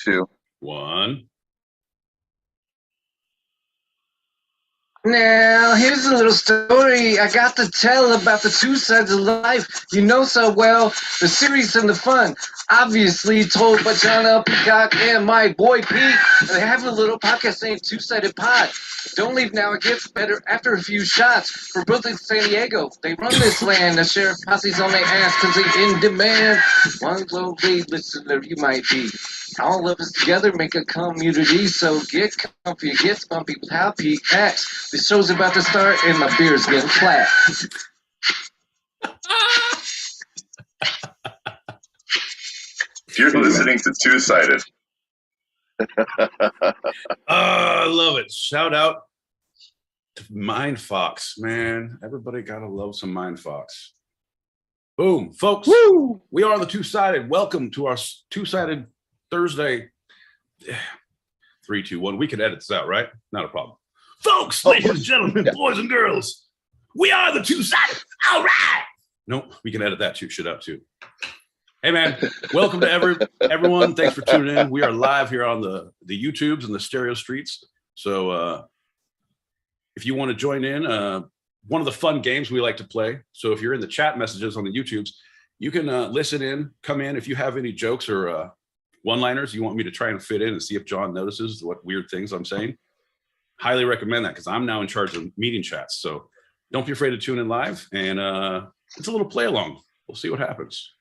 2, 1. Now, here's a little story I got to tell about the two sides of life you know so well, the serious and the fun. Obviously told by John L. Peacock and my boy Pete. They have a little podcast named Two-Sided Pod. Don't leave now, it gets better after a few shots. For both in San Diego, they run this land. The sheriff posse's on their ass because they in demand. One lonely listener you might be. All of us together make a community, so get comfy, get spunky with how Pete acts. The show's about to start and my beer's getting flat. You're listening to Two-Sided. I love it. Shout out to Mind Fox, man. Everybody gotta love some Mind Fox. Boom, folks. Woo! We are the Two-Sided. Welcome to our Two-Sided Thursday. 3, 2, 1. We can edit this out, right? Not a problem. Folks, ladies and gentlemen, boys and girls, we are the Two-Sided. All right. Nope, we can edit that shit out too. Hey man, welcome to everyone. Thanks for tuning in. We are live here on the YouTubes and the stereo streets. So if you want to join in, one of the fun games we like to play. So if you're in the chat messages on the YouTubes, you can listen in, come in. If you have any jokes or one-liners you want me to try and fit in and see if John notices what weird things I'm saying, highly recommend that because I'm now in charge of meeting chats. So don't be afraid to tune in live. And it's a little play along. We'll see what happens.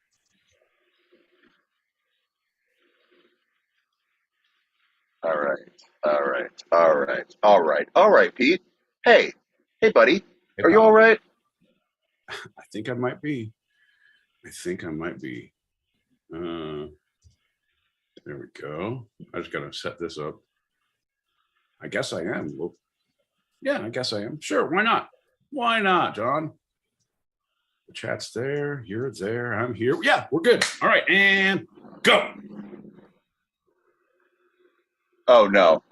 All right, Pete. Hey, buddy. Are you all right? I think I might be. There we go. I just got to set this up. I guess I am. Well, yeah, I guess I am. Sure, why not? Why not, John? The chat's there. You're there. I'm here. Yeah, we're good. All right, and go. Oh no.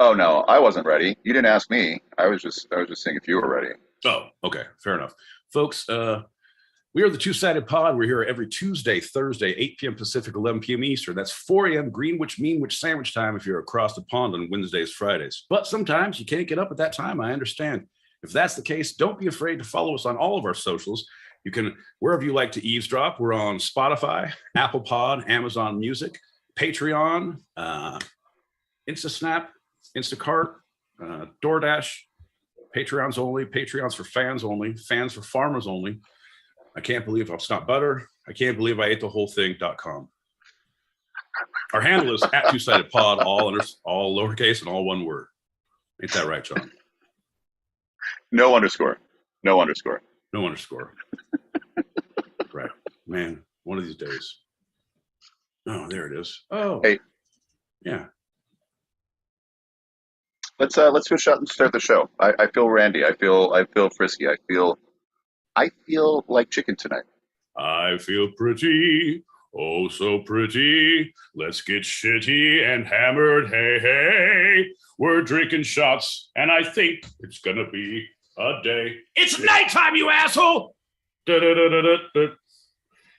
I wasn't ready. You didn't ask me. I was just seeing if you were ready. Oh, okay. Fair enough. Folks, we are the Two-Sided Pod. We're here every Tuesday, Thursday, 8 p.m. Pacific, 11 p.m. Eastern. That's 4 a.m. Greenwich, Meanwich sandwich time if you're across the pond on Wednesdays, Fridays. But sometimes you can't get up at that time. I understand. If that's the case, don't be afraid to follow us on all of our socials. You can, wherever you like to eavesdrop. We're on Spotify, Apple Pod, Amazon Music, Patreon, InstaSnap, Instacart, DoorDash, Patreons only, Patreons for fans only, fans for farmers only. I can't believe it's not butter. I can't believe I ate the whole thing.com. Our handle is at Two-Sided Pod, all lowercase and all one word. Ain't that right, John? No underscore. Right. Man, one of these days. Oh, there it is. Oh. Hey. Yeah. Let's do a shot and start the show. I feel randy. I feel frisky. I feel like chicken tonight. I feel pretty, oh so pretty. Let's get shitty and hammered. Hey, hey. We're drinking shots, and I think it's gonna be a day. It's nighttime, you asshole! Da-da-da-da-da-da.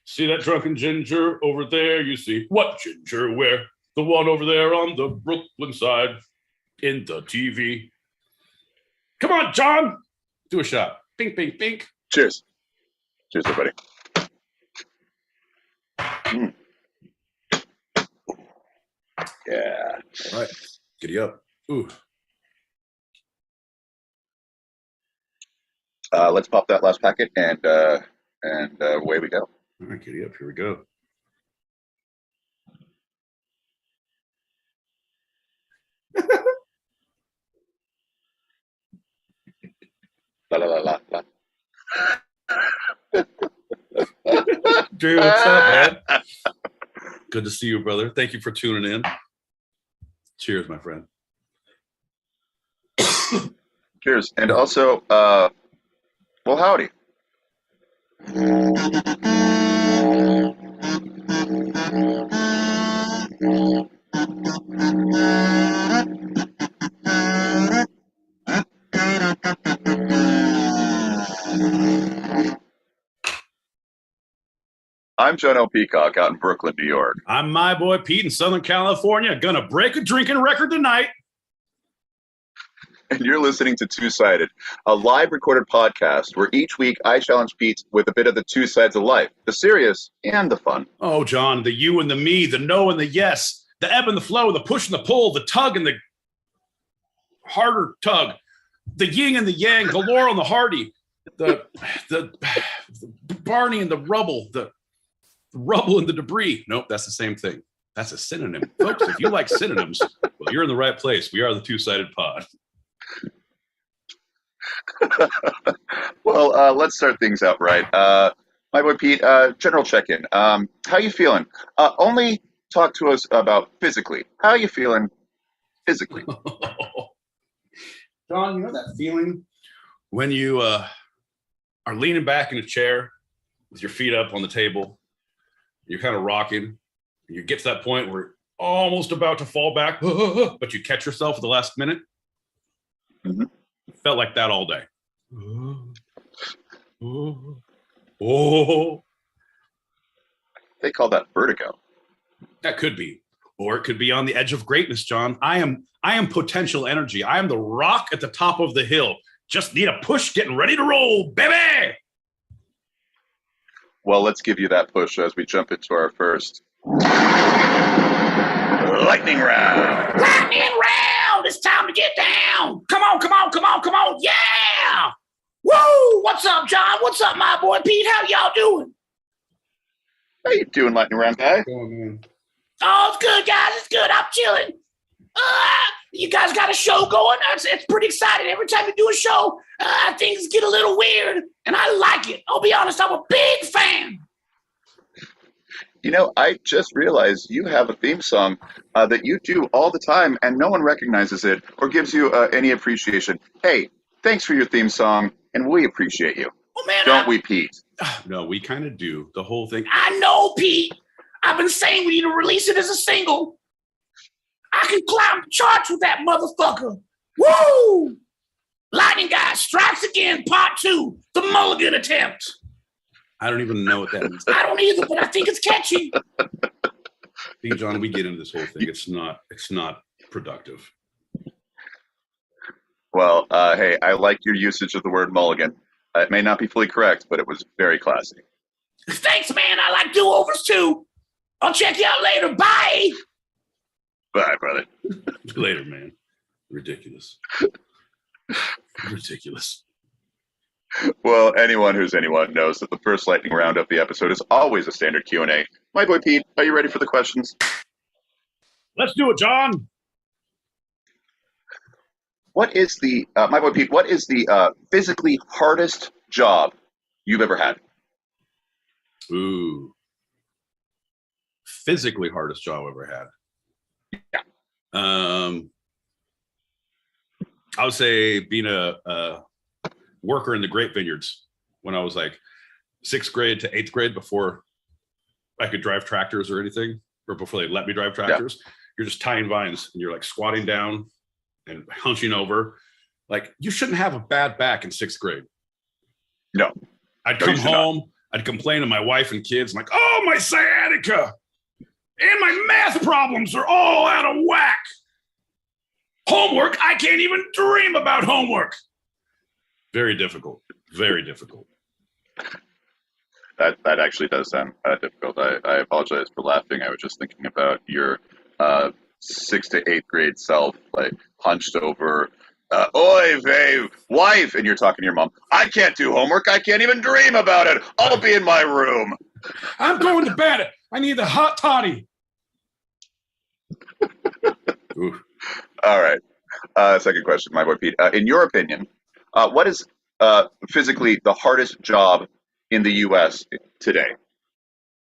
See that drunken ginger over there? You see what ginger? Where? The one over there on the Brooklyn side. In the TV. Come on, John. Do a shot. Bink, bink, bink. Cheers. Cheers, everybody. Mm. Yeah. All right. Giddy up. Ooh. Let's pop that last packet and away we go. All right, giddy up. Here we go. La la la la la. Drew, what's up, man? Good to see you, brother. Thank you for tuning in. Cheers, my friend. Cheers. And also, well, howdy. I'm John L. Peacock out in Brooklyn, New York. I'm my boy Pete in Southern California. Gonna break a drinking record tonight. And you're listening to Two-Sided, a live recorded podcast where each week I challenge Pete with a bit of the two sides of life, the serious and the fun. Oh, John, the you and the me, the no and the yes, the ebb and the flow, the push and the pull, the tug and the harder tug, the yin and the yang, the Laurel and the Hardy, the Barney and the rubble, the rubble and the debris. Nope, that's the same thing. That's a synonym. Folks, if you like synonyms, well, you're in the right place. We are the Two-Sided Pod. Well, let's start things out right. My boy Pete, general check-in. How you feeling? Only talk to us about physically. How you feeling physically? John, you know that feeling when you are leaning back in a chair with your feet up on the table, you're kind of rocking, and you get to that point where you're almost about to fall back, but you catch yourself at the last minute? Mm-hmm. Felt like that all day. Oh. They call that vertigo. That could be. Or it could be on the edge of greatness, John. I am potential energy. I am the rock at the top of the hill. Just need a push, getting ready to roll, baby. Well, let's give you that push as we jump into our first lightning round. Lightning round! It's time to get down. Come on, come on, come on, come on. Yeah! Woo! What's up, John? What's up, my boy Pete? How y'all doing? How you doing, lightning round guy? Oh, it's good, guys. It's good. I'm chilling. You guys got a show going? It's pretty exciting. Every time you do a show, things get a little weird, and I like it. I'll be honest, I'm a big fan. You know, I just realized you have a theme song that you do all the time, and no one recognizes it or gives you any appreciation. Hey, thanks for your theme song, and we appreciate you. Oh, man, Don't we, Pete? No, we kind of do. The whole thing. I know, Pete. I've been saying we need to release it as a single. I can climb the charts with that motherfucker. Woo! Lightning Guy strikes again, part 2, the mulligan attempt. I don't even know what that means. I don't either, but I think it's catchy. See, John, we get into this whole thing. It's not productive. Well, hey, I like your usage of the word mulligan. It may not be fully correct, but it was very classy. Thanks, man. I like do-overs, too. I'll check you out later. Bye. Bye, brother. Later, man. Ridiculous. Ridiculous. Well, anyone who's anyone knows that the first lightning round of the episode is always a standard Q&A. My boy Pete, are you ready for the questions? Let's do it, John. What is the, my boy Pete, what is the physically hardest job you've ever had? Ooh. Physically hardest job I've ever had. Yeah. I would say being a worker in the grape vineyards when I was like 6th grade to 8th grade, before I could drive tractors or anything, or before they let me drive tractors. Yeah. You're just tying vines and you're like squatting down and hunching over. Like, you shouldn't have a bad back in 6th grade. No. I'd come home, I'd complain to my wife and kids. I'm like, oh, my sciatica and my math problems are all out of whack. Homework, I can't even dream about homework. Very difficult. Very difficult. That actually does sound difficult. I apologize for laughing. I was just thinking about your 6th to 8th grade self, like hunched over. Oy vey, wife, and you're talking to your mom. I can't do homework. I can't even dream about it. I'll be in my room. I'm going to bed. I need the hot toddy. All right. Second question, my boy Pete. In your opinion, what is physically the hardest job in the U.S. today?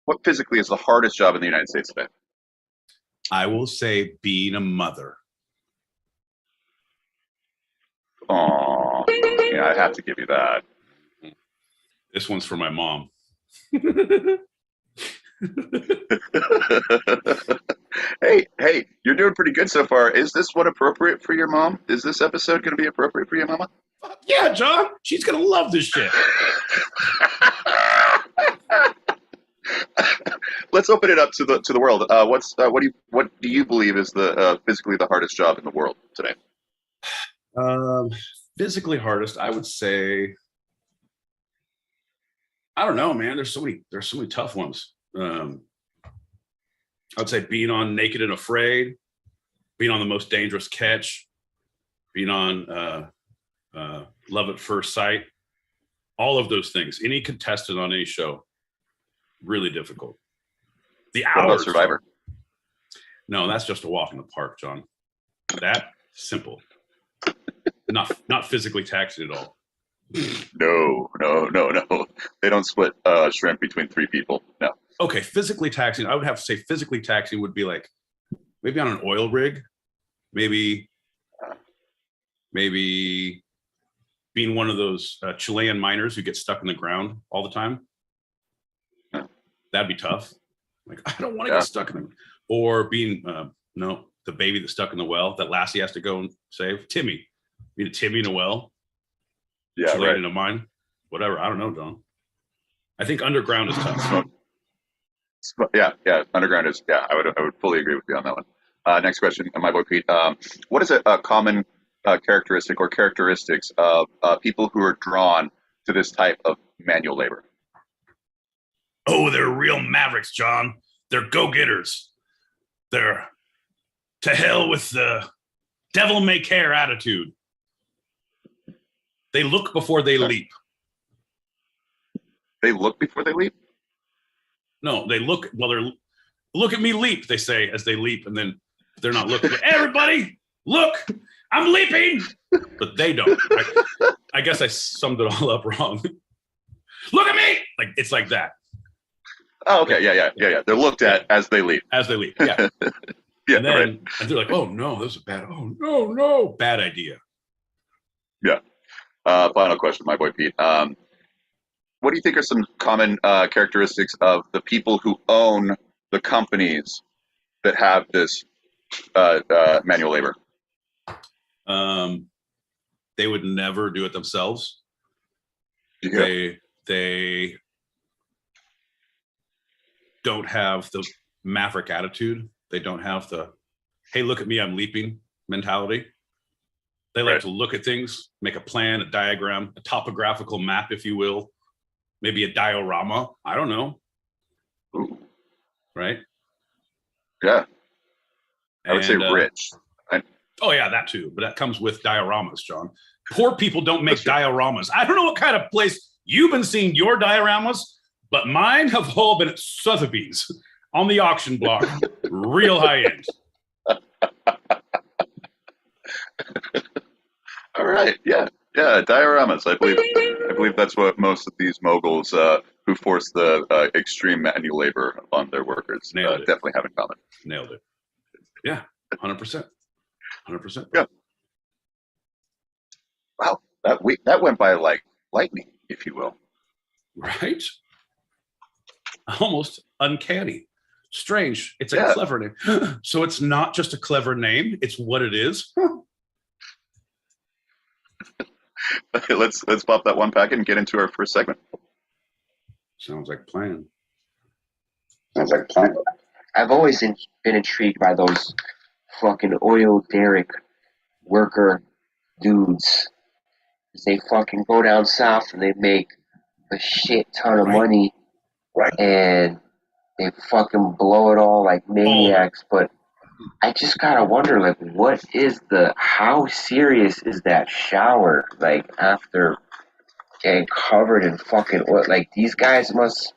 What physically is the hardest job in the United States today? I will say being a mother. Oh, yeah, I have to give you that. This one's for my mom. Hey, you're doing pretty good so far. Is this one appropriate for your mom? Is this episode going to be appropriate for your mama? Yeah, John. She's going to love this shit. Let's open it up to the world. What do you believe is the physically the hardest job in the world today? Um, Physically hardest, I would say. I don't know, man. There's so many tough ones. I would say being on Naked and Afraid, being on The Most Dangerous Catch, being on Love at First Sight, all of those things. Any contestant on any show, really difficult. The What about hours. Survivor? No, that's just a walk in the park, John. That simple. Not physically taxing at all. No. They don't split shrimp between 3 people. No. Okay, physically taxing. I would have to say physically taxing would be like maybe on an oil rig, maybe being one of those Chilean miners who get stuck in the ground all the time. That'd be tough. Like, I don't want to get stuck in the, or being the baby that's stuck in the well that Lassie has to go and save. Timmy, being a Timmy in a well. Yeah, Chilean right. in a mine. Whatever. I don't know, John. I think underground is tough. Yeah. Underground is. Yeah, I would fully agree with you on that one. Next question, my boy Pete. What is a common characteristic or characteristics of people who are drawn to this type of manual labor? Oh, they're real mavericks, John. They're go-getters. They're to hell with the devil may care attitude. They look before they leap. They look before they leap? No, they look. Well, they're look at me leap. They say as they leap, and then they're not looking. Everybody, look! I'm leaping, but they don't. I guess I summed it all up wrong. Look at me! Like it's like that. Oh, okay. Yeah. They're looked at as they leap. As they leap. Yeah. Yeah. And then Right. and they're like, "Oh no, this is bad. Oh no, bad idea." Yeah. Final question, my boy Pete. What do you think are some common characteristics of the people who own the companies that have this manual labor? They would never do it themselves. Yeah. They don't have the maverick attitude. They don't have the, hey, look at me, I'm leaping mentality. They like to look at things, make a plan, a diagram, a topographical map, if you will, maybe a diorama. I don't know. Ooh. Right? Yeah. I would say rich. Oh, yeah, that too. But that comes with dioramas, John. Poor people don't make dioramas. I don't know what kind of place you've been seeing your dioramas, but mine have all been at Sotheby's on the auction block, real high end. All right. Yeah. Dioramas. I believe that's what most of these moguls who force the extreme manual labor on their workers definitely have in common. Nailed it. Yeah. 100%. 100%. Yeah. Wow. That went by like lightning, if you will. Right? Almost uncanny. Strange. It's a clever name. So it's not just a clever name. It's what it is. Okay, let's pop that one packet and get into our first segment. Sounds like plan. I've always been intrigued by those fucking oil derrick worker dudes. They fucking go down south and they make a shit ton of money. Right. And they fucking blow it all like maniacs. But I just gotta wonder, like, how serious is that shower? Like, after getting covered in fucking oil, like, these guys must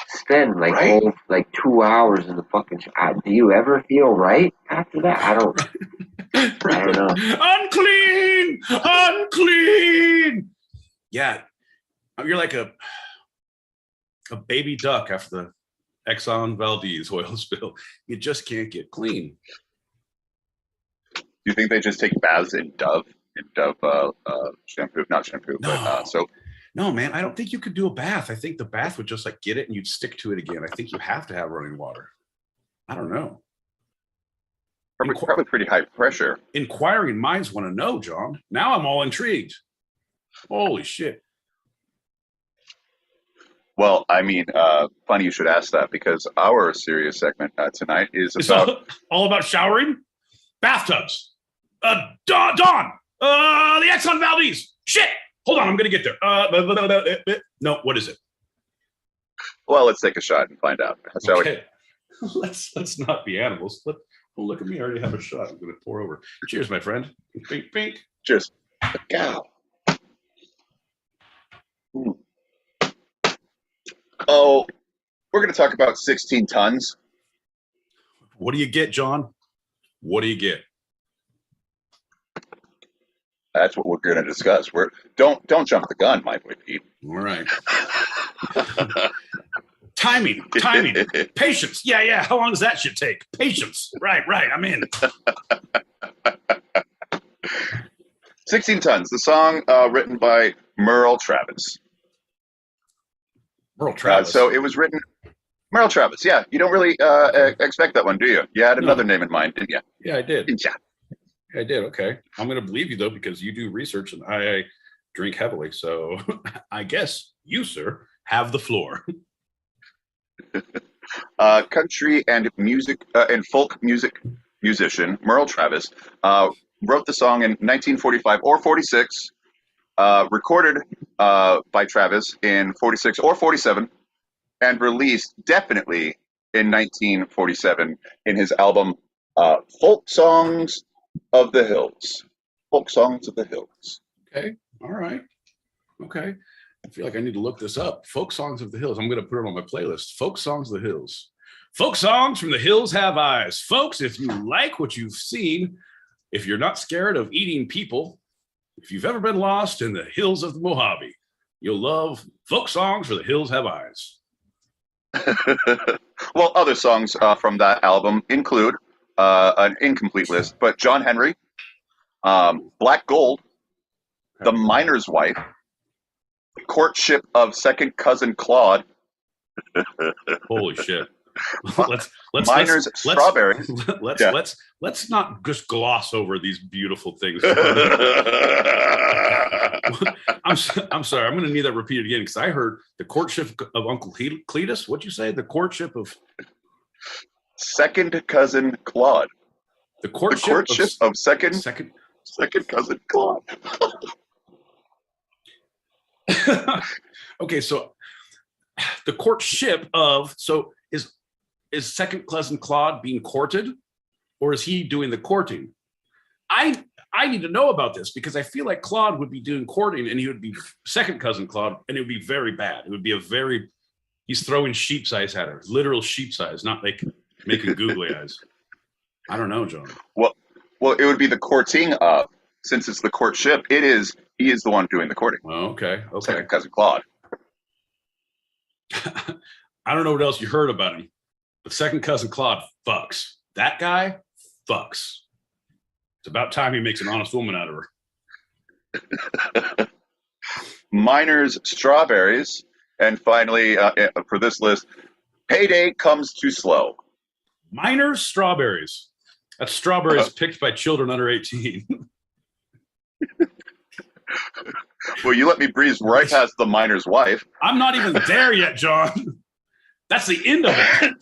spend like 2 hours in the fucking shower. Do you ever feel right after that? I don't know. Unclean. Yeah, you're like a baby duck after the Exxon Valdez oil spill. You just can't get clean. Do you think they just take baths in Dove shampoo? Not shampoo, but soap. No, man, I don't think you could do a bath. I think the bath would just like get it and you'd stick to it again. I think you have to have running water. I don't know. Probably pretty high pressure. Inquiring minds want to know, John. Now I'm all intrigued. Holy shit. Well, I mean, funny you should ask that because our serious segment tonight is It's about. all about showering, bathtubs. Dawn, the Exxon Valdez. Shit. Hold on, I'm gonna get there. No, what is it? Well, let's take a shot and find out. Shall we? Okay. Let's not be animals. Look at me. I already have a shot. I'm gonna pour over. Cheers, my friend. Pink, pink. Cheers. Go. Oh, we're going to talk about 16 tons. What do you get, John? What do you get? That's what we're going to discuss. Don't jump the gun, my boy Pete. All right. Timing, patience. Yeah. How long does that shit take? Patience. Right. I'm in. 16 tons. The song written by Merle Travis. Merle Travis. So it was written. Merle Travis. Yeah, you don't really expect that one, do you? You had another name in mind, didn't you? Yeah, I did. Yeah. I did. Okay. I'm going to believe you, though, because you do research and I drink heavily. So I guess you, sir, have the floor. Country and music and folk music musician Merle Travis wrote the song in 1945 or 46, recorded by Travis in 46 or 47, and released definitely in 1947 in his album Folk Songs of the Hills. Folk Songs of the Hills. Okay. All right. Okay. I feel like I need to look this up. Folk Songs of the Hills. I'm going to put it on my playlist. Folk Songs of the Hills. Folk songs from the hills have eyes. Folks, if you like what you've seen, if you're not scared of eating people, if you've ever been lost in the hills of the Mojave, you'll love Folk Songs for the Hills Have Eyes. Well, other songs from that album include an incomplete list, but John Henry, Black Gold, The Miner's Wife, Courtship of Second Cousin Claude. Holy shit. Miner's Strawberries. Let's not just gloss over these beautiful things. I'm sorry. I'm going to need that repeated again because I heard the courtship of Uncle Cletus. What'd you say? The courtship of Second Cousin Claude. The courtship of second Cousin Claude. Okay, so the courtship of is second cousin Claude being courted, or is he doing the courting? I need to know about this because I feel like Claude would be doing courting and he would be second cousin Claude, and it would be very bad. It would be he's throwing sheep's eyes at her, literal sheep's eyes, not like making googly eyes. I don't know, John. Well, it would be the courting of, since it's the courtship. He is the one doing the courting. Oh, okay. Second Cousin Claude. I don't know what else you heard about him, but second cousin Claude fucks. That guy fucks. It's about time he makes an honest woman out of her. Miner's Strawberries. And finally, for this list, Payday Comes Too Slow. Miner's Strawberries. That's strawberries picked by children under 18. Well, you let me breeze right past The Miner's Wife. I'm not even there yet, John. That's the end of it.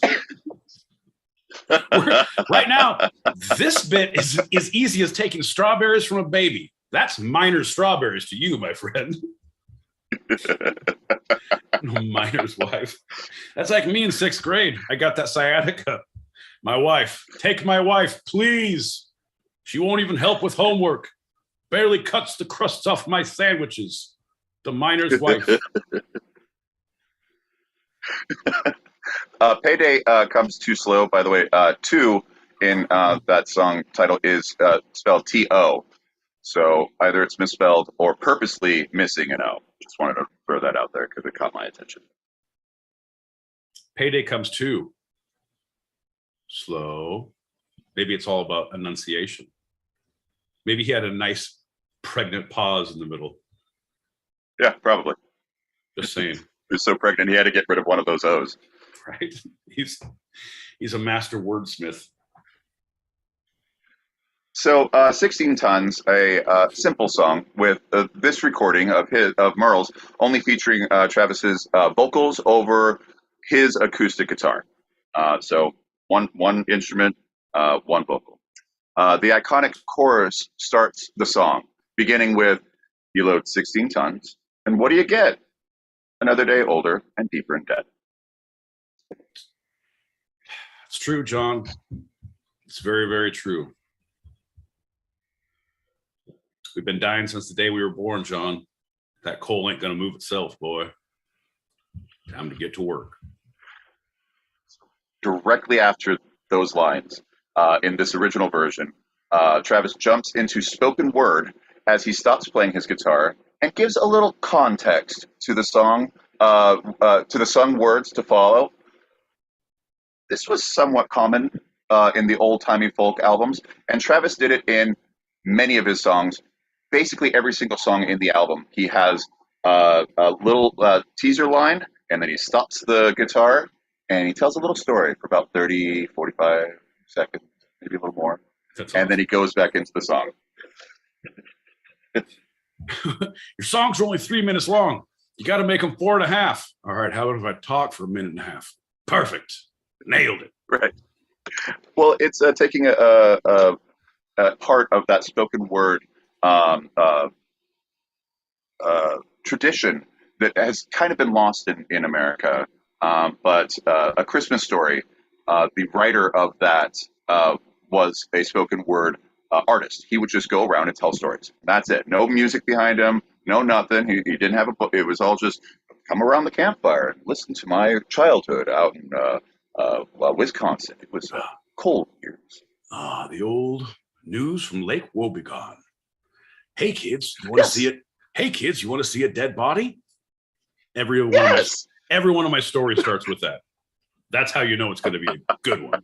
Right now, this bit is as easy as taking strawberries from a baby. That's Miner's Strawberries to you, my friend. Miner's Wife. That's like me in 6th grade. I got that sciatica. My wife. Take my wife, please. She won't even help with homework. Barely cuts the crusts off my sandwiches. The Miner's Wife. Payday Comes Too Slow, by the way. 2 in that song title is spelled T-O. So either it's misspelled or purposely missing an O. Just wanted to throw that out there because it caught my attention. Payday Comes Too Slow. Maybe it's all about enunciation. Maybe he had a nice pregnant pause in the middle. Yeah, probably. Just saying. He was so pregnant he had to get rid of one of those O's. Right? He's a master wordsmith. So, 16 Tons, a simple song with this recording of Merle's, only featuring Travis's vocals over his acoustic guitar. So one instrument, one vocal. The iconic chorus starts the song, beginning with, "You load 16 tons, and what do you get? Another day older and deeper in debt." It's true, John. It's very, very true. We've been dying since the day we were born, John. That coal ain't gonna move itself, boy. Time to get to work. Directly after those lines, in this original version, Travis jumps into spoken word as he stops playing his guitar and gives a little context to the song, to the sung words to follow. This was somewhat common in the old-timey folk albums, and Travis did it in many of his songs. Basically, every single song in the album, he has a little teaser line, and then he stops the guitar, and he tells a little story for about 30, 45 seconds, maybe a little more. That's and awesome. then he goes back into the song. Your songs are only 3 minutes long. You got to make them 4.5. All right, how about if I talk for 1.5 minutes? Perfect. Nailed it. Right. Well, it's taking a part of that spoken word tradition that has kind of been lost in America. But A Christmas Story, the writer of that was a spoken word artist. He would just go around and tell stories. That's it. No music behind him, no nothing. He didn't have a book. It was all just come around the campfire and listen to my childhood out in Wisconsin. It was cold years. The old news from Lake Wobegon. Hey kids, you want to see it? Hey kids, you want to see a dead body? Every one of my stories starts with that. That's how you know it's going to be a good one.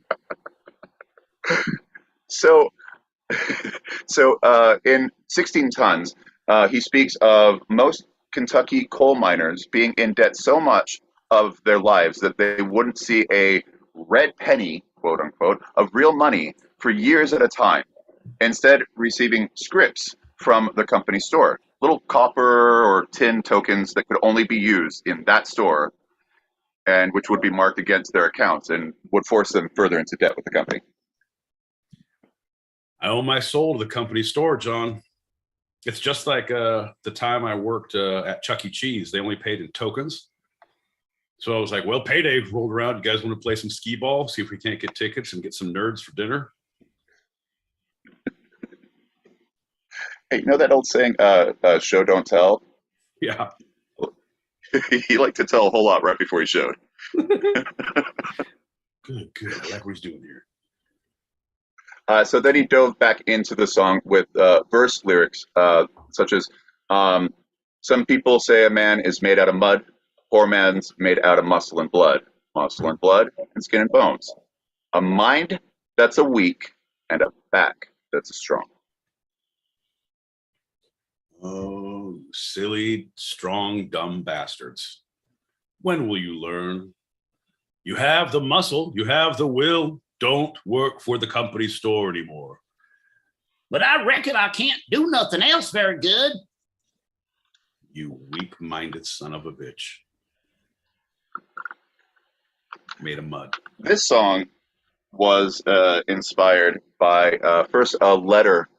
So in 16 Tons, he speaks of most Kentucky coal miners being in debt so much of their lives that they wouldn't see a red penny, quote unquote, of real money for years at a time, instead receiving scripts from the company store, little copper or tin tokens that could only be used in that store, and which would be marked against their accounts and would force them further into debt with the company. I owe my soul to the company store, John. It's just like the time I worked at Chuck E. Cheese. They only paid in tokens. So I was like, well, payday rolled around. You guys want to play some skee ball? See if we can't get tickets and get some nerds for dinner? Hey, you know that old saying, show don't tell? Yeah. He liked to tell a whole lot right before he showed. Good. I like what he's doing here. So then he dove back into the song with verse lyrics, such as, some people say a man is made out of mud, a poor man's made out of muscle and blood, and skin and bones, a mind that's a weak, and a back that's a strong. Oh, silly, strong, dumb bastards. When will you learn? You have the muscle, you have the will. Don't work for the company store anymore. But I reckon I can't do nothing else very good. You weak-minded son of a bitch. Made of mud. This song was inspired by first a letter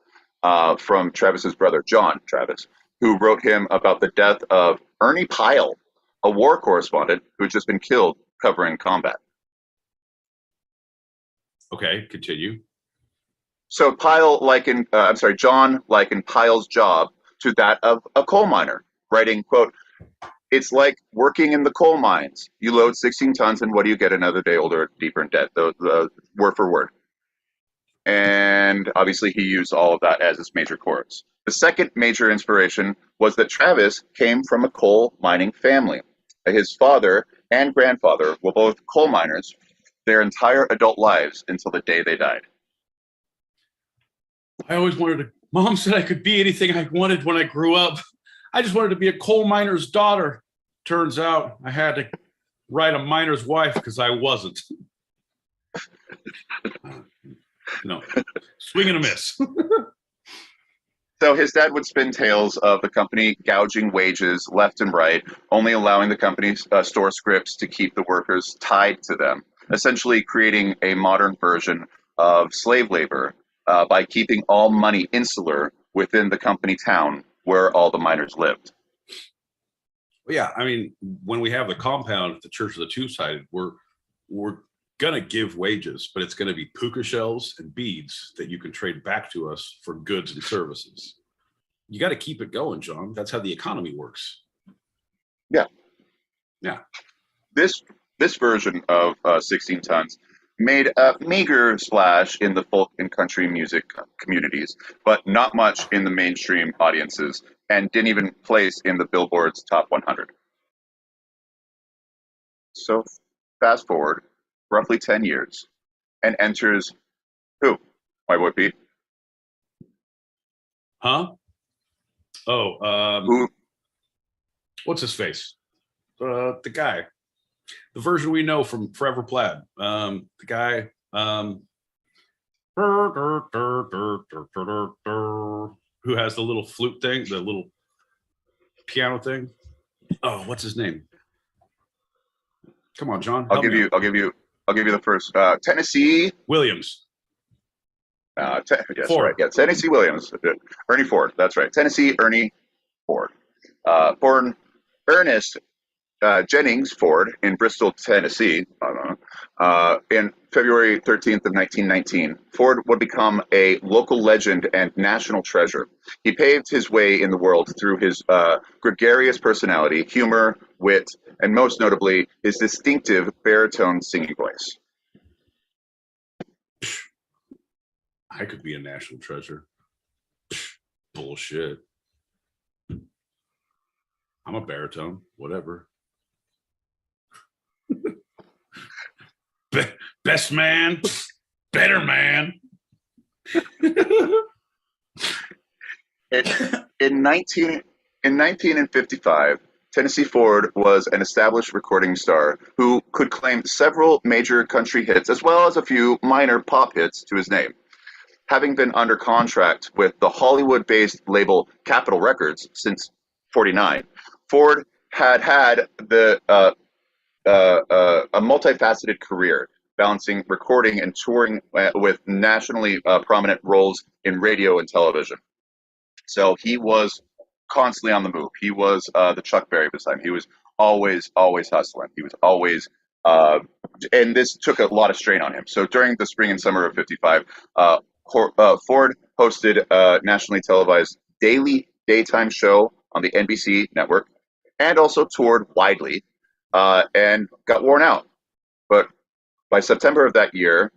from Travis's brother, John Travis, who wrote him about the death of Ernie Pyle, a war correspondent who had just been killed covering combat. Okay, continue. So John likened Pyle's job to that of a coal miner, writing, quote, "It's like working in the coal mines. You load 16 tons and what do you get? Another day older, deeper in debt," the word for word. And obviously he used all of that as his major chorus. The second major inspiration was that Travis came from a coal mining family. His father and grandfather were both coal miners their entire adult lives until the day they died. I always wanted to, Mom said I could be anything I wanted when I grew up. I just wanted to be a coal miner's daughter. Turns out I had to write a miner's wife because I wasn't. No, swing and a miss. So his dad would spin tales of the company gouging wages left and right, only allowing the company's store scripts to keep the workers tied to them, essentially creating a modern version of slave labor by keeping all money insular within the company town where all the miners lived. Well, yeah, I mean, when we have the compound at the Church of the Two-Sided, we're gonna give wages, but it's gonna be puka shells and beads that you can trade back to us for goods and services. You got to keep it going, John. That's how the economy works. Yeah. Yeah. This version of 16 Tons made a meager splash in the folk and country music communities, but not much in the mainstream audiences, and didn't even place in the Billboard's top 100. So fast forward roughly 10 years, and enters who? My boy Pete. Huh? Oh, Who? what's his face? The guy, the version we know from Forever Plaid. The guy, who has the little flute thing, the little piano thing. Oh, what's his name? Come on, John. I'll give you the first. Tennessee Williams. Yes, Ford. right. Yeah, Tennessee Williams. Ernie Ford. That's right. Tennessee Ernie Ford. Born Ernest Jennings Ford in Bristol, Tennessee, in February 13th of 1919, Ford would become a local legend and national treasure. He paved his way in the world through his gregarious personality, humor, wit, and most notably, his distinctive baritone singing voice. I could be a national treasure. Bullshit. I'm a baritone, whatever. Best man, better man. In 1955, Tennessee Ford was an established recording star who could claim several major country hits as well as a few minor pop hits to his name. Having been under contract with the Hollywood-based label Capitol Records since '49, Ford had a multifaceted career, balancing recording and touring with nationally prominent roles in radio and television. So he was constantly on the move. He was the Chuck Berry of his time. He was always hustling. He was always, and this took a lot of strain on him. So during the spring and summer of '55, Ford hosted a nationally televised daily daytime show on the NBC network, and also toured widely, and got worn out. But by September of that year,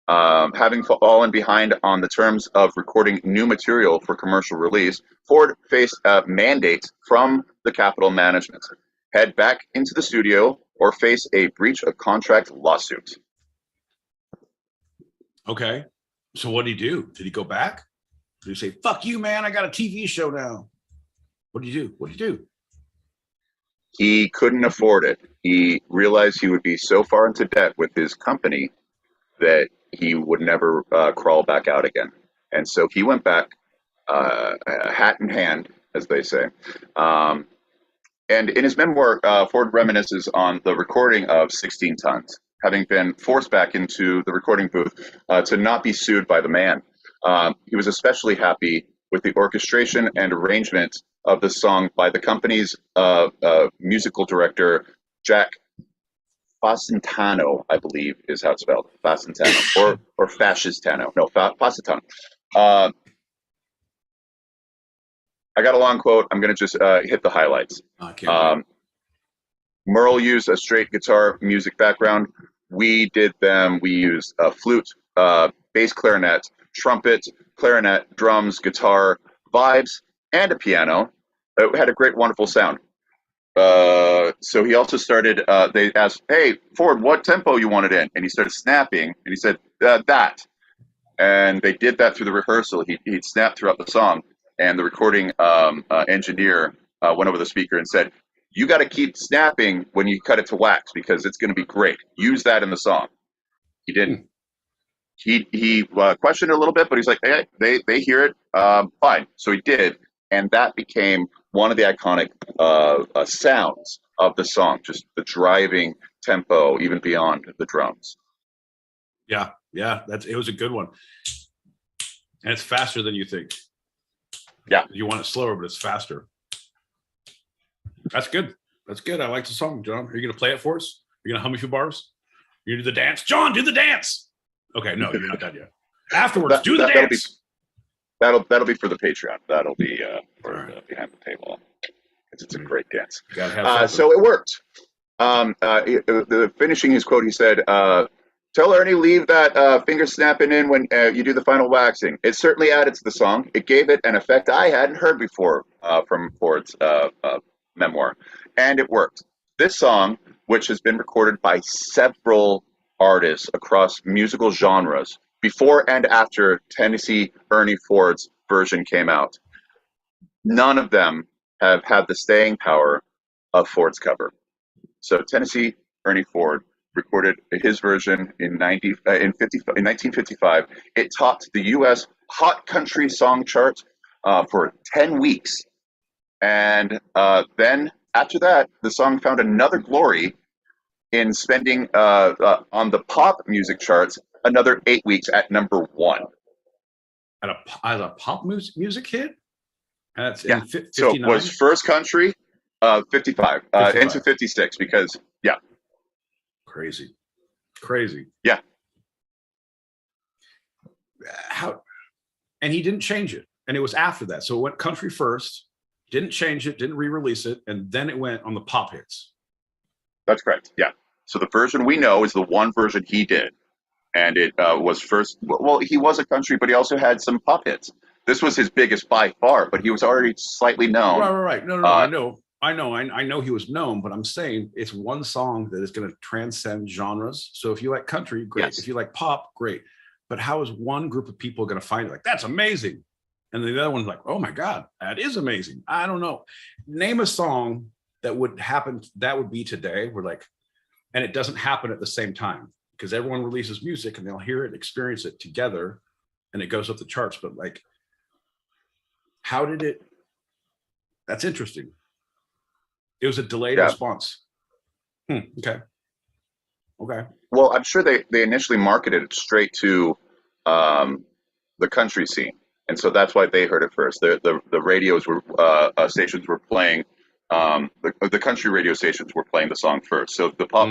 having fallen behind on the terms of recording new material for commercial release, Ford faced a mandate from the Capitol management: head back into the studio or face a breach of contract lawsuit. Okay. So what did he do? Did he go back? Did he say, fuck you, man, I got a TV show now? What did he do? What did he do? He couldn't afford it. He realized he would be so far into debt with his company that he would never crawl back out again. And so he went back, hat in hand, as they say. And in his memoir, Ford reminisces on the recording of 16 Tons, having been forced back into the recording booth to not be sued by the man. He was especially happy with the orchestration and arrangement of the song by the company's musical director, Jack Facentano, I believe is how it's spelled. Facentano or Fascistano. No, Facentano. I got a long quote. I'm going to just hit the highlights. Merle used a straight guitar music background. We used a flute, bass clarinet, trumpet, clarinet, drums, guitar, vibes, and a piano. It had a great, wonderful sound. So he also started, they asked, hey, Ford, what tempo you want it in? And he started snapping, and he said, that. And they did that through the rehearsal. He'd snap throughout the song, and the recording engineer went over the speaker and said, you got to keep snapping when you cut it to wax because it's going to be great. Use that in the song. He didn't. he questioned it a little bit, but he's like, hey, they hear it, fine. So he did, and that became one of the iconic sounds of the song, just the driving tempo, even beyond the drums. Yeah, it was a good one, and it's faster than you think. Yeah, you want it slower, but it's faster. That's good. That's good. I like the song, John. Are you gonna play it for us? Are you gonna hum a few bars? You gonna do the dance, John? Do the dance. Okay, no, you're not done yet. Afterwards, do the dance. That'll be for the Patreon. That'll be for behind the table. It's a great dance. So it worked. Finishing his quote, he said, "Tell Ernie leave that finger snapping in when you do the final waxing. It certainly added to the song. It gave it an effect I hadn't heard before from Ford's memoir, and it worked. This song, which has been recorded by several artists across musical genres before and after Tennessee Ernie Ford's version came out, none of them have had the staying power of Ford's cover. So Tennessee Ernie Ford recorded his version in 1955. It topped the U.S. Hot Country Song chart for 10 weeks. And then after that, the song found another glory in spending on the pop music charts another 8 weeks at number 1. As a pop music hit? That's yeah. In 59? So it was first country, 55, into 56, because, yeah. Crazy. Yeah. And he didn't change it. And it was after that. So it went country first, didn't change it, didn't re-release it, and then it went on the pop hits. That's correct. Yeah. So the version we know is the one version he did. And it was first, well, he was a country, but he also had some pop hits. This was his biggest by far, but he was already slightly known. Right. No, I know he was known, but I'm saying it's one song that is going to transcend genres. So if you like country, great. Yes. If you like pop, great. But how is one group of people going to find it like, that's amazing? And the other one's like, oh my God, that is amazing. I don't know. Name a song that would happen, that would be today. We're like, and it doesn't happen at the same time because everyone releases music and they'll hear it, experience it together, and it goes up the charts. But like, how did it? That's interesting. It was a delayed response. Okay. Well, I'm sure they initially marketed it straight to the country scene, and so that's why they heard it first. The radios were stations were playing the country radio stations were playing the song first. So the pop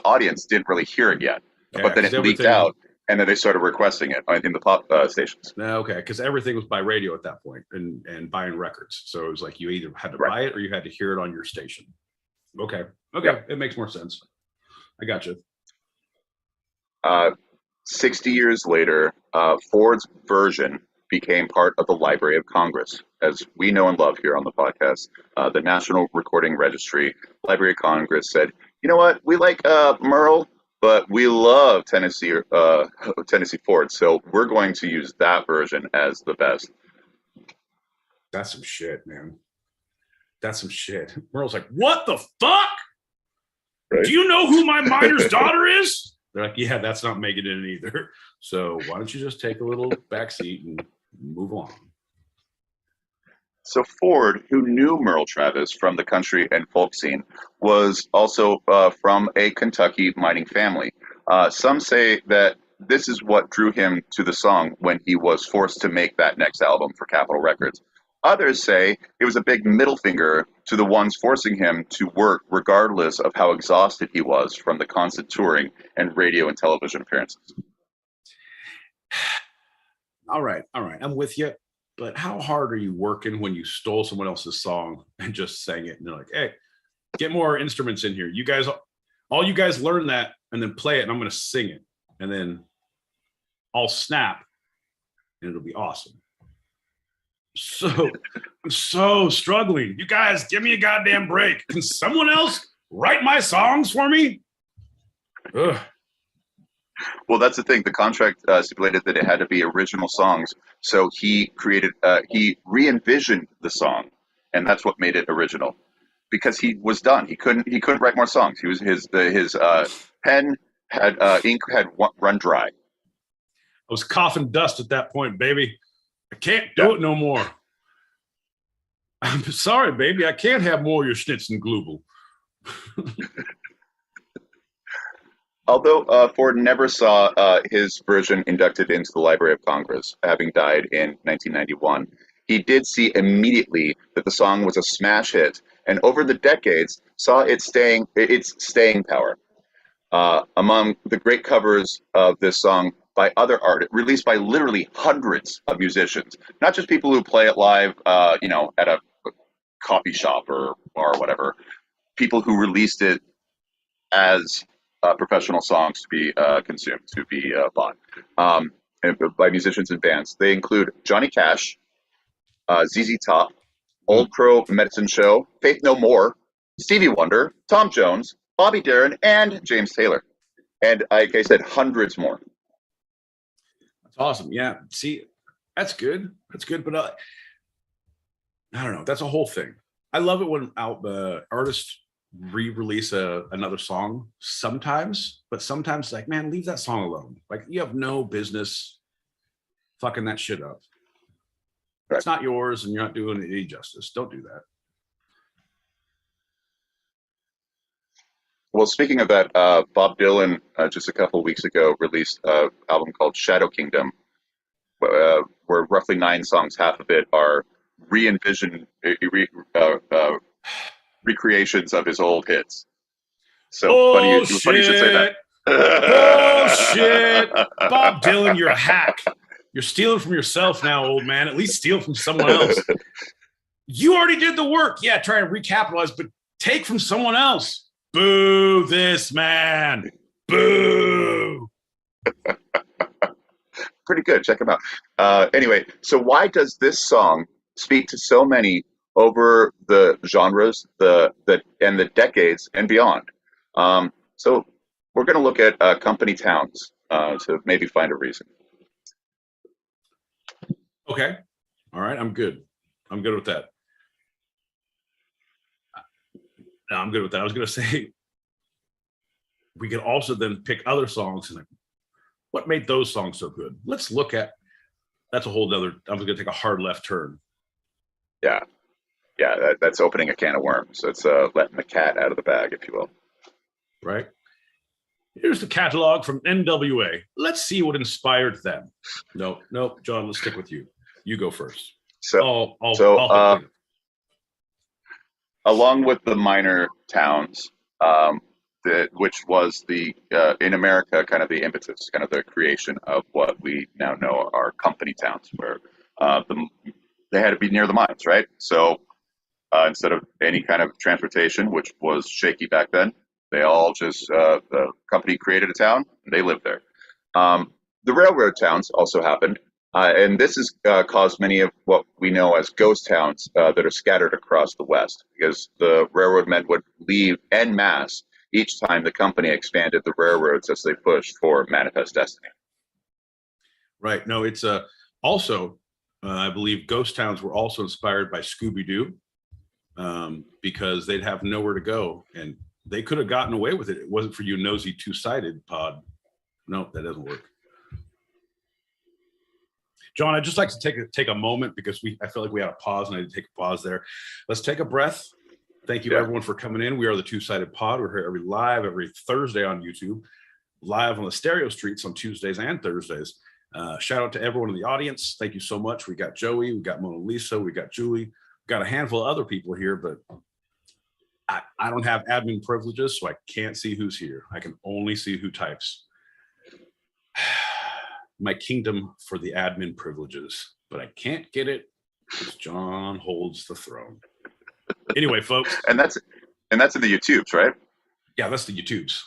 audience didn't really hear it yet, but then it leaked out. And then they started requesting it in the pop stations. Okay, because everything was by radio at that point and buying records. So it was like you either had to buy it or you had to hear it on your station. Okay, yeah. It makes more sense. I got you. 60 years later, Ford's version became part of the Library of Congress. As we know and love here on the podcast, the National Recording Registry, Library of Congress said, you know what, we like Merle, but we love Tennessee Ford, so we're going to use that version as the best. That's some shit, man. That's some shit. Merle's like, what the fuck? Right? Do you know who my miner's daughter is? They're like, yeah, that's not making it either. So why don't you just take a little backseat and move along? So Ford, who knew Merle Travis from the country and folk scene, was also from a Kentucky mining family. Some say that this is what drew him to the song when he was forced to make that next album for Capitol Records. Others say it was a big middle finger to the ones forcing him to work regardless of how exhausted he was from the constant touring and radio and television appearances. All right. I'm with you. But how hard are you working when you stole someone else's song and just sang it? And they're like, hey, get more instruments in here. You guys, all you guys learn that and then play it and I'm going to sing it. And then I'll snap and it'll be awesome. So I'm so struggling. You guys, give me a goddamn break. Can someone else write my songs for me? Ugh. Well, that's the thing. The contract stipulated that it had to be original songs. So he re-envisioned the song, and that's what made it original. Because he was done. He couldn't write more songs. His pen had ink had run dry. was coughing dust at that point, baby. I can't do it no more. I'm sorry, baby. I can't have more of your Schnitzenglubel. Although Ford never saw his version inducted into the Library of Congress, having died in 1991, he did see immediately that the song was a smash hit, and over the decades saw its staying power. Among the great covers of this song by other artists, released by literally hundreds of musicians, not just people who play it live, at a coffee shop or whatever, people who released it as professional songs to be consumed, to be bought by musicians and bands. They include Johnny Cash, ZZ Top, Old Crow Medicine Show, Faith No More, Stevie Wonder, Tom Jones, Bobby Darin, and James Taylor. And like I said, hundreds more. That's awesome. Yeah. See, that's good. That's good. But I don't know. That's a whole thing. I love it when artists re-release another song sometimes, but sometimes like, man, leave that song alone. Like, you have no business fucking that shit up. Right. It's not yours and you're not doing it any justice. Don't do that. Well, speaking of that, Bob Dylan just a couple of weeks ago released an album called Shadow Kingdom, where roughly 9 songs, half of it are recreations of his old hits. So funny you should say that. Bullshit. Bob Dylan, you're a hack. You're stealing from yourself now, old man. At least steal from someone else. You already did the work. Yeah, try and recapitalize, but take from someone else. Boo this man. Boo. Pretty good. Check him out. Anyway, so why does this song speak to so many over the genres, and the decades and beyond? So we're going to look at company towns to maybe find a reason. Okay. All right. I'm good. I'm good with that. No, I'm good with that. I was going to say, we could also then pick other songs and like, what made those songs so good? Let's look at, that's a whole nother, I'm going to take a hard left turn. Yeah. That's opening a can of worms. It's letting the cat out of the bag, if you will. Right. Here's the catalog from NWA. Let's see what inspired them. No, John, let's stick with you. You go first. I'll along with the minor towns, which was the in America kind of the impetus, kind of the creation of what we now know are company towns, where they had to be near the mines, right? So instead of any kind of transportation, which was shaky back then, they all just the company created a town and they lived there. The railroad towns also happened. And this has caused many of what we know as ghost towns that are scattered across the West, because the railroad men would leave en masse each time the company expanded the railroads as they pushed for manifest destiny. Right. No, it's also, I believe ghost towns were also inspired by Scooby-Doo because they'd have nowhere to go. And they could have gotten away with it. It wasn't for you nosy two-sided pod. No, that doesn't work. John, I'd just like to take a moment because I feel like we had a pause and I had to take a pause there. Let's take a breath. Thank you everyone for coming in. We are the Two-Sided Pod. We're here every Thursday on YouTube, live on the stereo streets on Tuesdays and Thursdays. Shout out to everyone in the audience. Thank you so much. We got Joey, we got Mona Lisa, we got Julie, we got a handful of other people here, but I don't have admin privileges, so I can't see who's here. I can only see who types. My kingdom for the admin privileges, but I can't get it because John holds the throne. Anyway, folks. And that's in the YouTubes, right? Yeah, that's the YouTubes.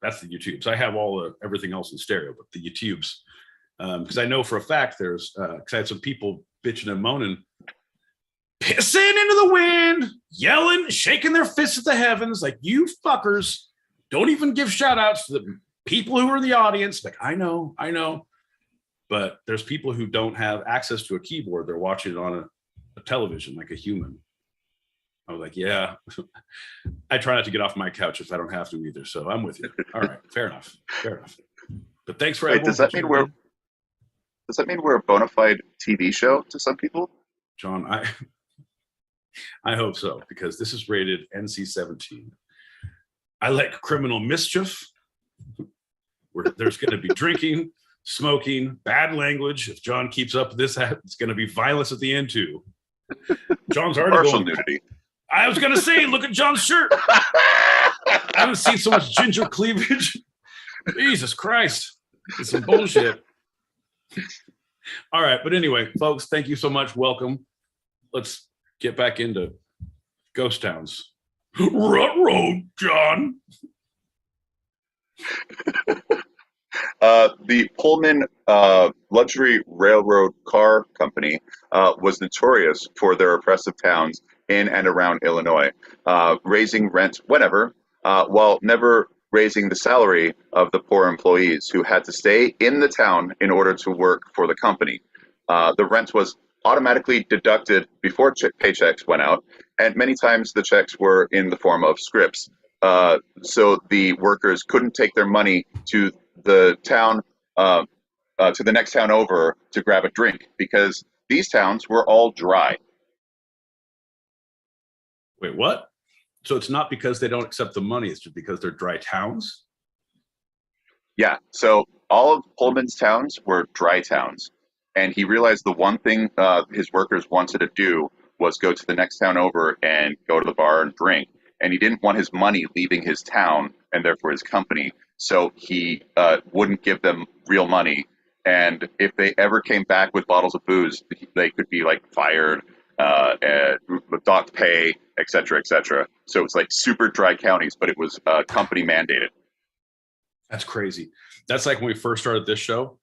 That's the YouTubes. I have everything else in stereo, but the YouTubes. Because I know for a fact there's, because I had some people bitching and moaning, pissing into the wind, yelling, shaking their fists at the heavens, like, you fuckers don't even give shout outs to the people who are in the audience. Like, I know. But there's people who don't have access to a keyboard. They're watching it on a television like a human. I was like, yeah, I try not to get off my couch if I don't have to either. So I'm with you. All right. Fair enough. But thanks for everyone. Does that mean Does that mean we're a bona fide TV show to some people? John, I hope so, because this is rated NC-17. I like criminal mischief, where there's going to be drinking, smoking, bad language. If John keeps up this, it's going to be violence at the end too. John's already Partial going. nudity. I was going to say, look at John's shirt. I haven't seen so much ginger cleavage. Jesus Christ. It's some bullshit. All right. But anyway, folks, thank you so much. Welcome. Let's get back into ghost towns. Ruh-roh, John. The Pullman luxury railroad car company was notorious for their oppressive towns in and around Illinois, raising rent whenever, while never raising the salary of the poor employees who had to stay in the town in order to work for the company. The rent was automatically deducted before paychecks went out, and many times the checks were in the form of scripts. So the workers couldn't take their money to the town, to the next town over to grab a drink, because these towns were all dry. Wait, what? So it's not because they don't accept the money, it's just because they're dry towns? Yeah, so all of Pullman's towns were dry towns. And he realized the one thing his workers wanted to do was go to the next town over and go to the bar and drink. And he didn't want his money leaving his town and therefore his company. So he wouldn't give them real money. And if they ever came back with bottles of booze, they could be like fired, docked pay, et cetera, et cetera. So it's like super dry counties, but it was company mandated. That's crazy. That's like when we first started this show,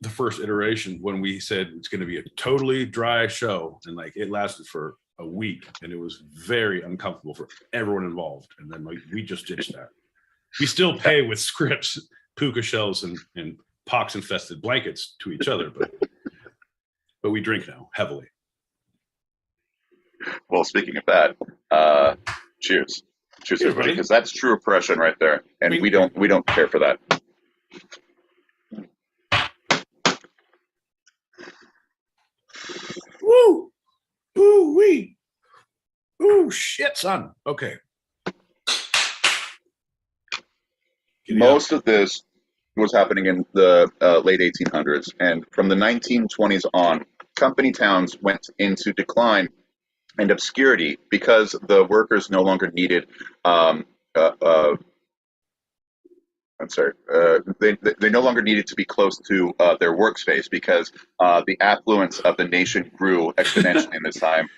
the first iteration, when we said it's going to be a totally dry show, and like it lasted for a week, and it was very uncomfortable for everyone involved. And then we just ditched that. We still pay with scripts, puka shells, and pox infested blankets to each other, but we drink now heavily. Well, speaking of that, cheers. Cheers, everybody, because that's true oppression right there, and we don't care for that. Woo! Ooh wee! Ooh shit, son. Okay. Most of this was happening in the late 1800s, and from the 1920s on, company towns went into decline and obscurity because the workers no longer needed they no longer needed to be close to their workspace, because the affluence of the nation grew exponentially in this time,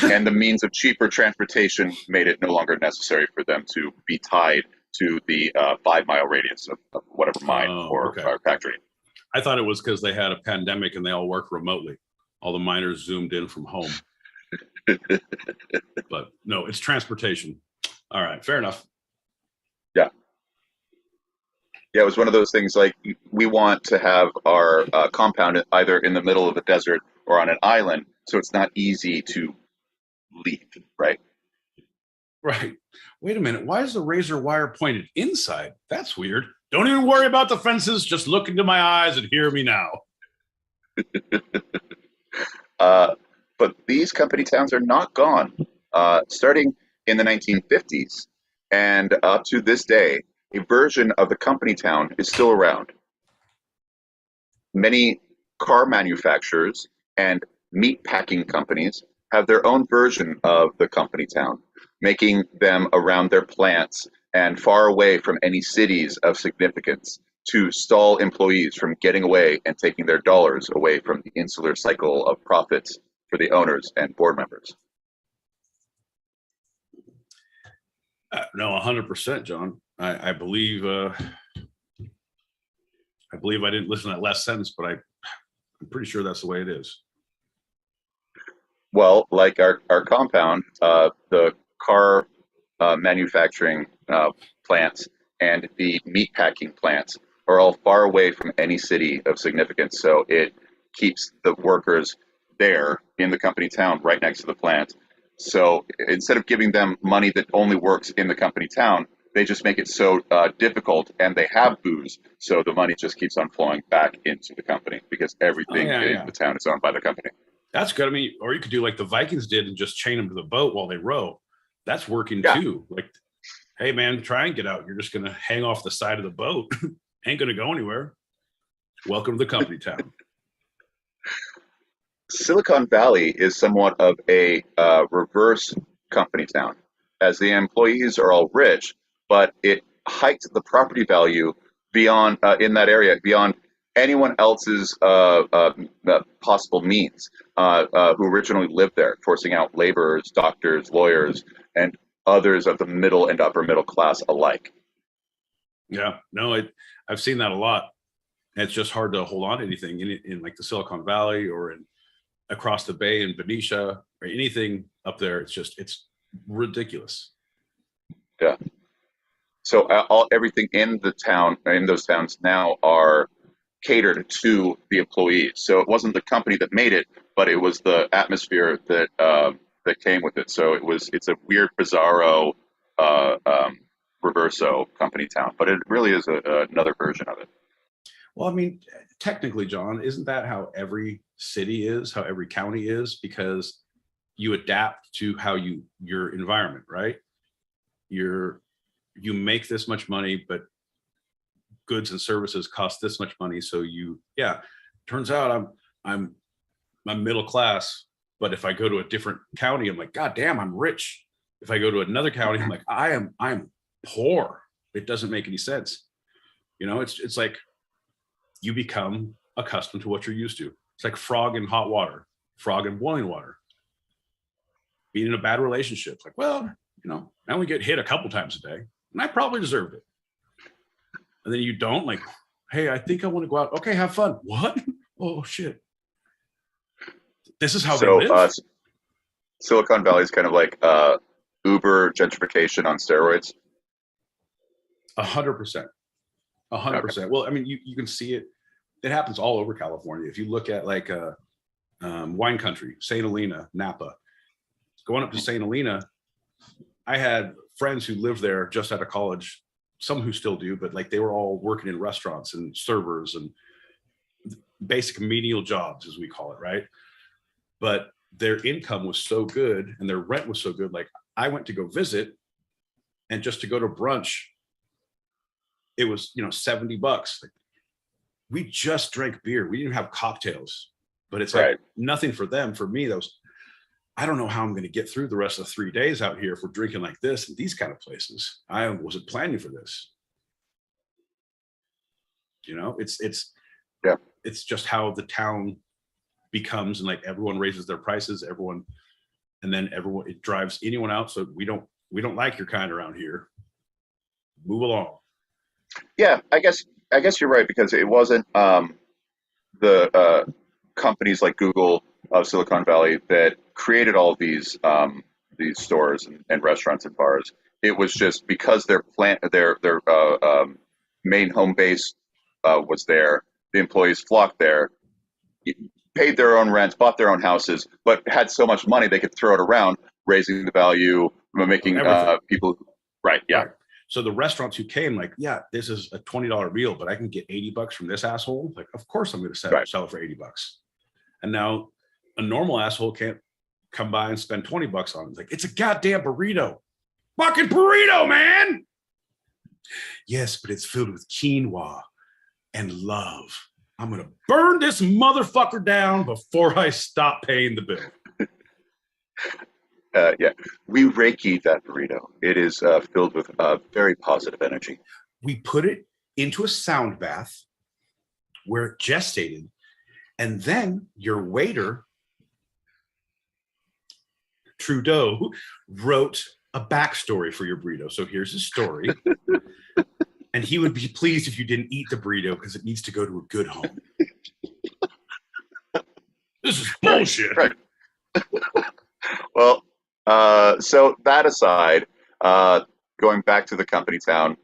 and the means of cheaper transportation made it no longer necessary for them to be tied to the 5-mile radius of whatever mine or factory. I thought it was because they had a pandemic and they all worked remotely. All the miners zoomed in from home. But no, it's transportation. All right, fair enough. Yeah. Yeah, it was one of those things like we want to have our compound either in the middle of the desert or on an island, so it's not easy to leave, right? Right. Wait a minute. Why is the razor wire pointed inside? That's weird. Don't even worry about the fences. Just look into my eyes and hear me now. But these company towns are not gone. Starting in the 1950s and up to this day, a version of the company town is still around. Many car manufacturers and meat packing companies have their own version of the company town, making them around their plants and far away from any cities of significance to stall employees from getting away and taking their dollars away from the insular cycle of profits for the owners and board members. No, 100%, John. I believe I didn't listen to that last sentence, but I'm pretty sure that's the way it is. Well, like our compound, the car manufacturing plants and the meat packing plants are all far away from any city of significance. So it keeps the workers there in the company town right next to the plant. So instead of giving them money that only works in the company town, they just make it so difficult, and they have booze, so the money just keeps on flowing back into the company because Oh everything yeah, in yeah. the town is owned by the company. That's good. I mean, or you could do like the Vikings did and just chain them to the boat while they row. That's working Yeah. too. Like, hey man, try and get out. You're just gonna hang off the side of the boat. Ain't gonna go anywhere. Welcome to the company town. Silicon Valley is somewhat of a reverse company town, as the employees are all rich, but it hiked the property value beyond in that area beyond anyone else's possible means who originally lived there, forcing out laborers, doctors, lawyers, and others of the middle and upper middle class alike. Yeah, no, I've seen that a lot. And it's just hard to hold on to anything in like the Silicon Valley or in across the bay in Benicia or anything up there. It's ridiculous. Yeah. So everything in the town, in those towns now, are catered to the employees. So it wasn't the company that made it, but it was the atmosphere that came with it. So it's a weird, bizarro, uh, um, reverso company town, but it really is another version of it. Well, I mean, technically, John, isn't that how every city is, how every county is? Because you adapt to how your environment, right? You make this much money, but goods and services cost this much money. So turns out I'm middle class, but if I go to a different county, I'm like, God damn, I'm rich. If I go to another county, I'm like, I'm poor. It doesn't make any sense. You know, it's like you become accustomed to what you're used to. It's like frog in hot water, frog in boiling water. Being in a bad relationship, it's like, well, I only get hit a couple times a day, and I probably deserved it. And then you don't, like, hey, I think I want to go out. Okay, have fun. What? Oh shit. This is how they live. Silicon Valley is kind of like Uber gentrification on steroids. 100%. 100%. Well, I mean, you can see it. It happens all over California. If you look at like wine country, St. Helena, Napa, going up to St. Helena, I had friends who lived there just out of college, some who still do, but like they were all working in restaurants and servers and basic menial jobs, as we call it, right? But their income was so good and their rent was so good. Like I went to go visit, and just to go to brunch, it was $70. Like, we just drank beer. We didn't have cocktails, but it's like nothing for them. For me, I don't know how I'm going to get through the rest of the 3 days out here if we're drinking like this in these kind of places. I wasn't planning for this. It's just how the town becomes, and like everyone raises their prices, and then it drives anyone out. So we don't like your kind around here. Move along. Yeah, I guess you're right, because it wasn't the companies like Google of Silicon Valley that created all these stores and restaurants and bars. It was just because their main home base was there. The employees flocked there, paid their own rent, bought their own houses, but had so much money they could throw it around, raising the value, making people right. Yeah. Right. So the restaurants who came, like, yeah, this is a $20 meal, but I can get $80 from this asshole. Like, of course I'm going to sell it for $80. And now a normal asshole can't come by and spend $20 on it. It's like, it's a goddamn burrito. Fucking burrito, man. Yes, but it's filled with quinoa and love. I'm going to burn this motherfucker down before I stop paying the bill. Yeah, we Reiki that burrito. It is filled with very positive energy. We put it into a sound bath where it gestated, and then your waiter, Trudeau, wrote a backstory for your burrito. So here's his story. And he would be pleased if you didn't eat the burrito because it needs to go to a good home. This is bullshit. Right. Well, so that aside, going back to the company town,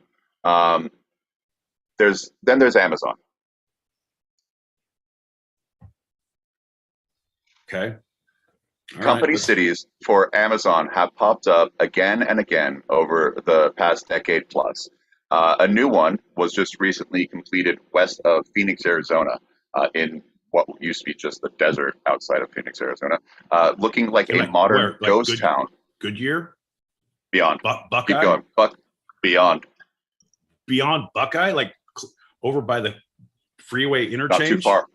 there's Amazon. Okay. Company cities for Amazon have popped up again and again over the past decade plus. A new one was just recently completed west of Phoenix, Arizona, in what used to be just the desert outside of Phoenix, Arizona, looking like a modern where? Like ghost town. Goodyear? Beyond. Buckeye? Keep going. Beyond. Beyond Buckeye? Like over by the freeway interchange? Not too far.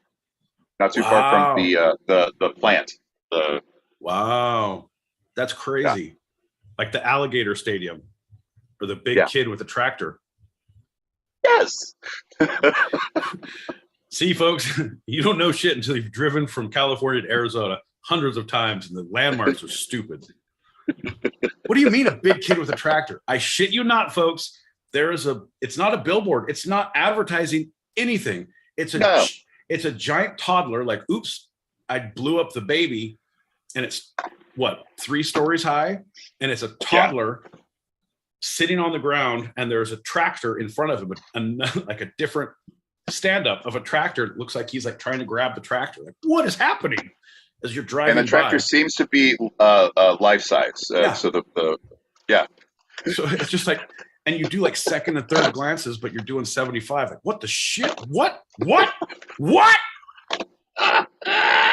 Not too far from the plant. Wow. That's crazy. Yeah. Like the alligator stadium or the big kid with the tractor. Yes. See, folks, you don't know shit until you've driven from California to Arizona hundreds of times and the landmarks are stupid. What do you mean a big kid with a tractor? I shit you not, folks. It's not a billboard. It's not advertising anything. It's a giant toddler, like, oops, I blew up the baby. And it's 3 stories high, and it's a toddler sitting on the ground, and there's a tractor in front of him, like a different stand-up of a tractor. It looks like he's like trying to grab the tractor. Like, what is happening as you're driving? And the tractor seems to be life size. So So it's just like, and you do like second and third glances, but you're doing 75. Like, what the shit? What?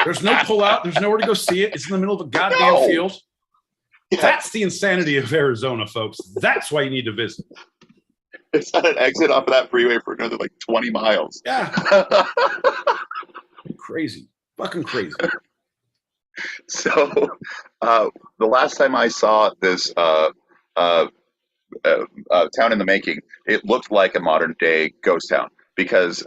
There's no pullout. There's nowhere to go see it. It's in the middle of a goddamn field. Yeah. That's the insanity of Arizona, folks. That's why you need to visit. It's not an exit off of that freeway for another like 20 miles. Yeah. Crazy. Fucking crazy. So the last time I saw this town in the making, it looked like a modern day ghost town. Because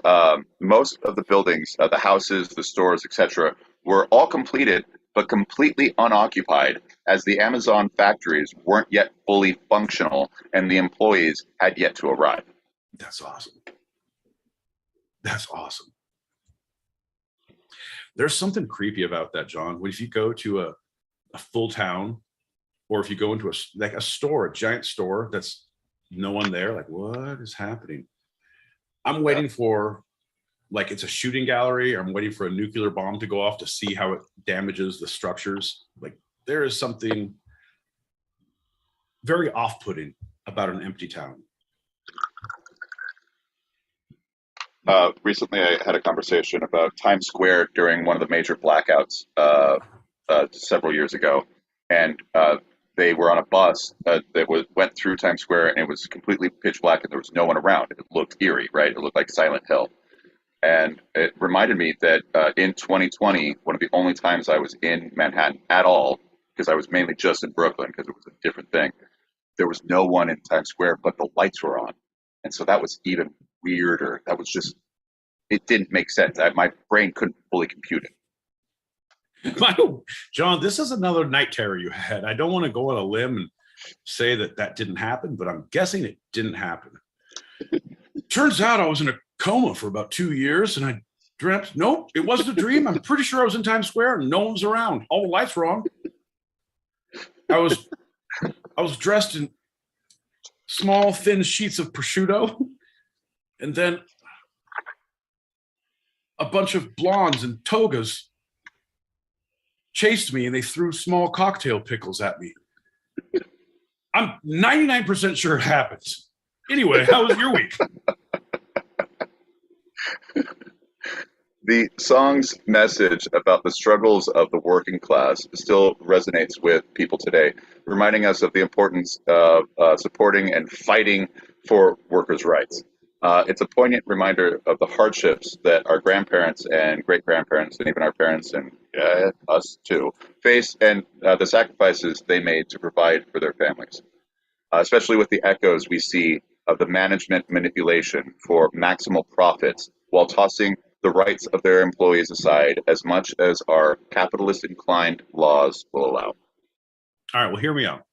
most of the buildings, the houses, the stores, etc., were all completed but completely unoccupied, as the Amazon factories weren't yet fully functional and the employees had yet to arrive. That's awesome. That's awesome. There's something creepy about that, John. If you go to a full town, or if you go into a store, a giant store that's no one there, like, what is happening? I'm waiting for, like, it's a shooting gallery. I'm waiting for a nuclear bomb to go off to see how it damages the structures. Like, there is something very off-putting about an empty town. Recently, I had a conversation about Times Square during one of the major blackouts several years ago, and they were on a bus that went through Times Square, and it was completely pitch black, and there was no one around. It looked eerie, right? It looked like Silent Hill. And it reminded me that in 2020, one of the only times I was in Manhattan at all, because I was mainly just in Brooklyn, because it was a different thing, there was no one in Times Square, but the lights were on. And so that was even weirder. That was just, it didn't make sense. My brain couldn't fully compute it. John, this is another night terror you had. I don't want to go on a limb and say that didn't happen, but I'm guessing it didn't happen. Turns out I was in a coma for about 2 years, and I dreamt, nope, it wasn't a dream. I'm pretty sure I was in Times Square and no one was around. All the lights were on. I was dressed in small, thin sheets of prosciutto, and then a bunch of blondes in togas chased me, and they threw small cocktail pickles at me. I'm 99% sure it happens. Anyway, how was your week? The song's message about the struggles of the working class still resonates with people today, reminding us of the importance of supporting and fighting for workers' rights. It's a poignant reminder of the hardships that our grandparents and great-grandparents and even our parents and us too faced, and the sacrifices they made to provide for their families, especially with the echoes we see of the management manipulation for maximal profits while tossing the rights of their employees aside as much as our capitalist-inclined laws will allow. All right, well, hear me out.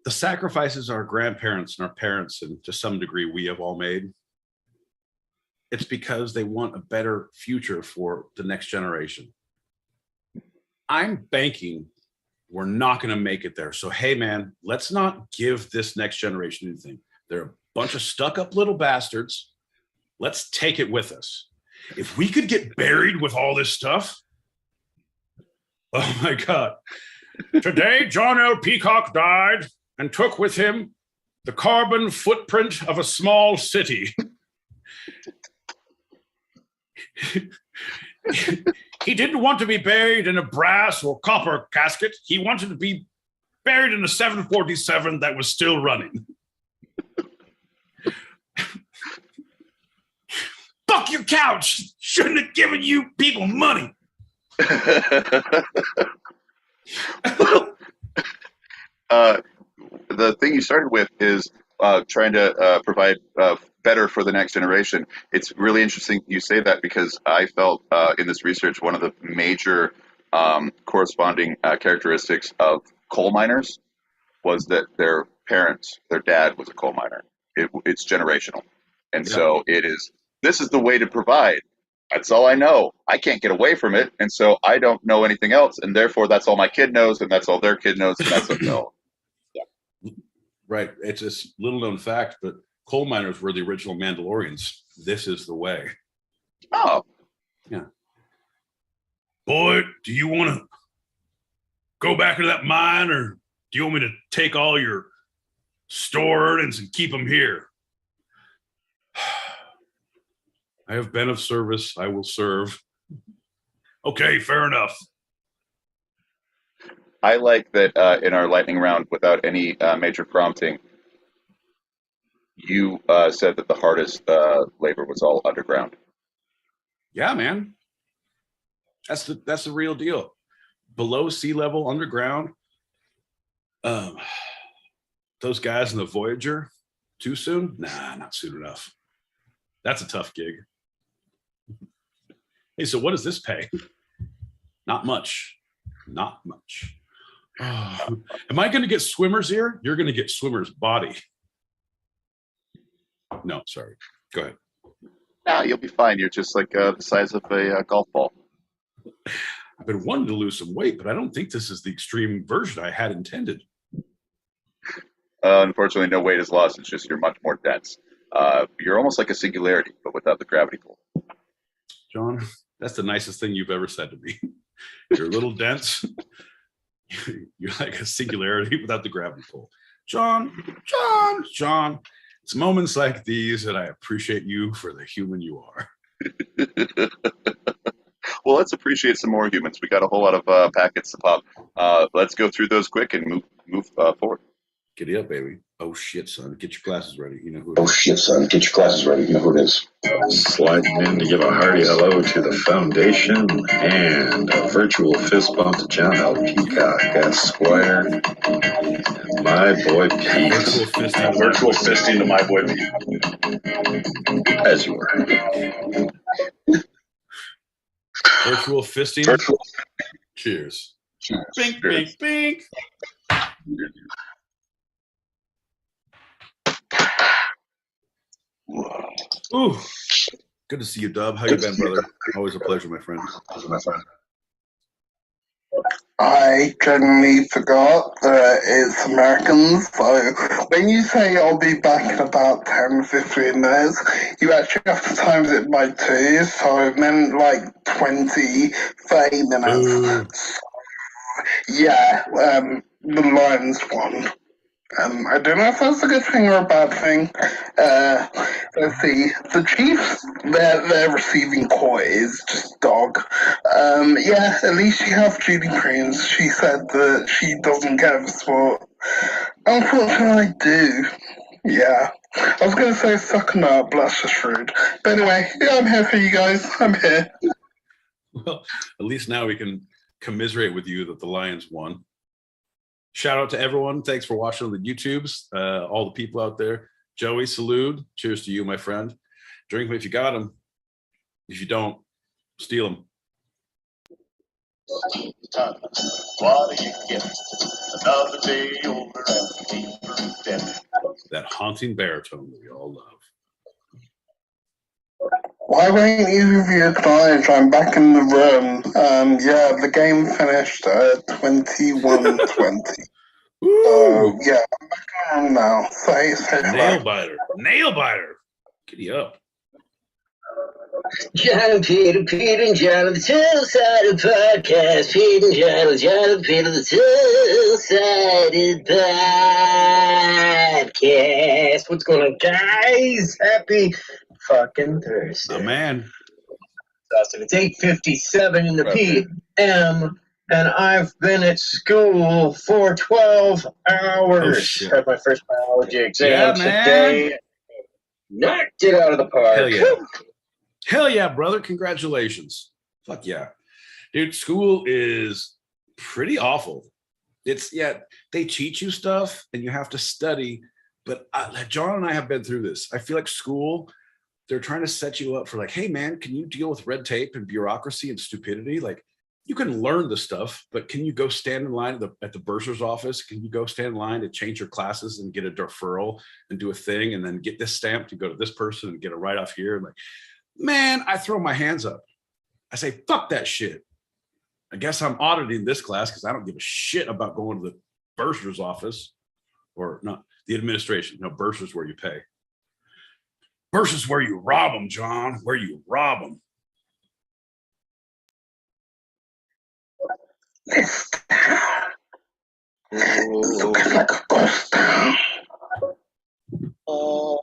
The sacrifices our grandparents and our parents, and to some degree we have all made, it's because they want a better future for the next generation. I'm banking we're not going to make it there. So, hey, man, let's not give this next generation anything. They're a bunch of stuck-up little bastards. Let's take it with us. If we could get buried with all this stuff, Oh my God. Today, John L. Peacock died and took with him the carbon footprint of a small city. He didn't want to be buried in a brass or copper casket. He wanted to be buried in a 747 that was still running. Fuck your couch. Shouldn't have given you people money. The thing you started with is trying to provide better for the next generation. It's really interesting you say that because I felt in this research one of the major corresponding characteristics of coal miners was that their parents, their dad was a coal miner. It's generational. And so this is the way to provide. That's all I know. I can't get away from it. And so I don't know anything else. And therefore, that's all my kid knows. And that's all their kid knows. And that's no. Right. It's a little known fact, but coal miners were the original Mandalorians. This is the way. Oh. Yeah. Boy, do you want to go back into that mine, or do you want me to take all your store earnings and keep them here? I have been of service. I will serve. Okay, fair enough. I like that in our lightning round, without any major prompting, you said that the hardest labor was all underground. Yeah, man. That's the real deal. Below sea level, underground. Those guys in the Voyager, too soon? Nah, not soon enough. That's a tough gig. Hey, so what does this pay? Not much. Not much. Oh, am I going to get swimmer's ear? You're going to get swimmer's body. No, sorry. Go ahead. Nah, you'll be fine. You're just like the size of a golf ball. I've been wanting to lose some weight, but I don't think this is the extreme version I had intended. Unfortunately, no weight is lost. It's just you're much more dense. You're almost like a singularity, but without the gravity pull. John, that's the nicest thing you've ever said to me. You're a little dense. You're like a singularity without the gravity pull. John. It's moments like these that I appreciate you for the human you are. Well, let's appreciate some more humans. We got a whole lot of packets to pop. Let's go through those quick and move forward. Giddy up, baby. Oh, shit, son. Get your glasses ready. You know who it is. Oh, shit, son. Get your glasses ready. You know who it is. Sliding in to give a hearty hello to the Foundation and a virtual fist bump to John L. Peacock, Esquire, and my boy Pete. Virtual fisting to my boy Pete. As you were. Virtual fisting. Cheers. Bink, bink, bink. Ooh, good to see you, Dub. How you been, brother? Always a pleasure, my friend. I genuinely forgot that it's Americans, so when you say I'll be back in about 10, 15 minutes, you actually have to times it by 2, so it meant like 20, 30 minutes. Ooh. Yeah, the Lions won. I don't know if that's a good thing or a bad thing. Let's see. The Chiefs, their receiving core is just dog. Yeah, at least you have Judy Creams. She said that she doesn't care for sport. Unfortunately, I do. Yeah. I was going to say suck a nut, but that's just rude. But anyway, yeah, I'm here for you guys. I'm here. Well, at least now we can commiserate with you that the Lions won. Shout out to everyone. Thanks for watching on the YouTubes. All the people out there. Joey, salute. Cheers to you, my friend. Drink them if you got them. If you don't, steal them. What do you get? Another day over and deeper dead. That haunting baritone that we all love. Why won't you acknowledge I'm back in the room? Yeah, the game finished at 21-20. Yeah, I'm back in the room now. Say Nail biter. Nail biter. Giddy up. John and Peter, Peter and John of the Two-Sided Podcast. Peter and John and Peter, the Two-Sided Podcast. What's going on, guys? Happy fucking Thursday. Oh, man. Austin. It's 8:57 in the p.m. and I've been at school for 12 hours. Oh, had my first biology exam today. Knocked it out of the park. Hell yeah. Hell yeah, brother. Congratulations. Fuck yeah. Dude, school is pretty awful. They teach you stuff and you have to study, but John and I have been through this. I feel like school, they're trying to set you up for like, hey man, can you deal with red tape and bureaucracy and stupidity? Like, you can learn the stuff, but can you go stand in line at the bursar's office? Can you go stand in line to change your classes and get a deferral and do a thing and then get this stamp to go to this person and get a write-off here? And like, man, I throw my hands up. I say, fuck that shit. I guess I'm auditing this class because I don't give a shit about going to the bursar's office or not the administration. No, bursar's where you pay. Bursar's where you rob them, John, where you rob them. This town looks like a ghost town. Point.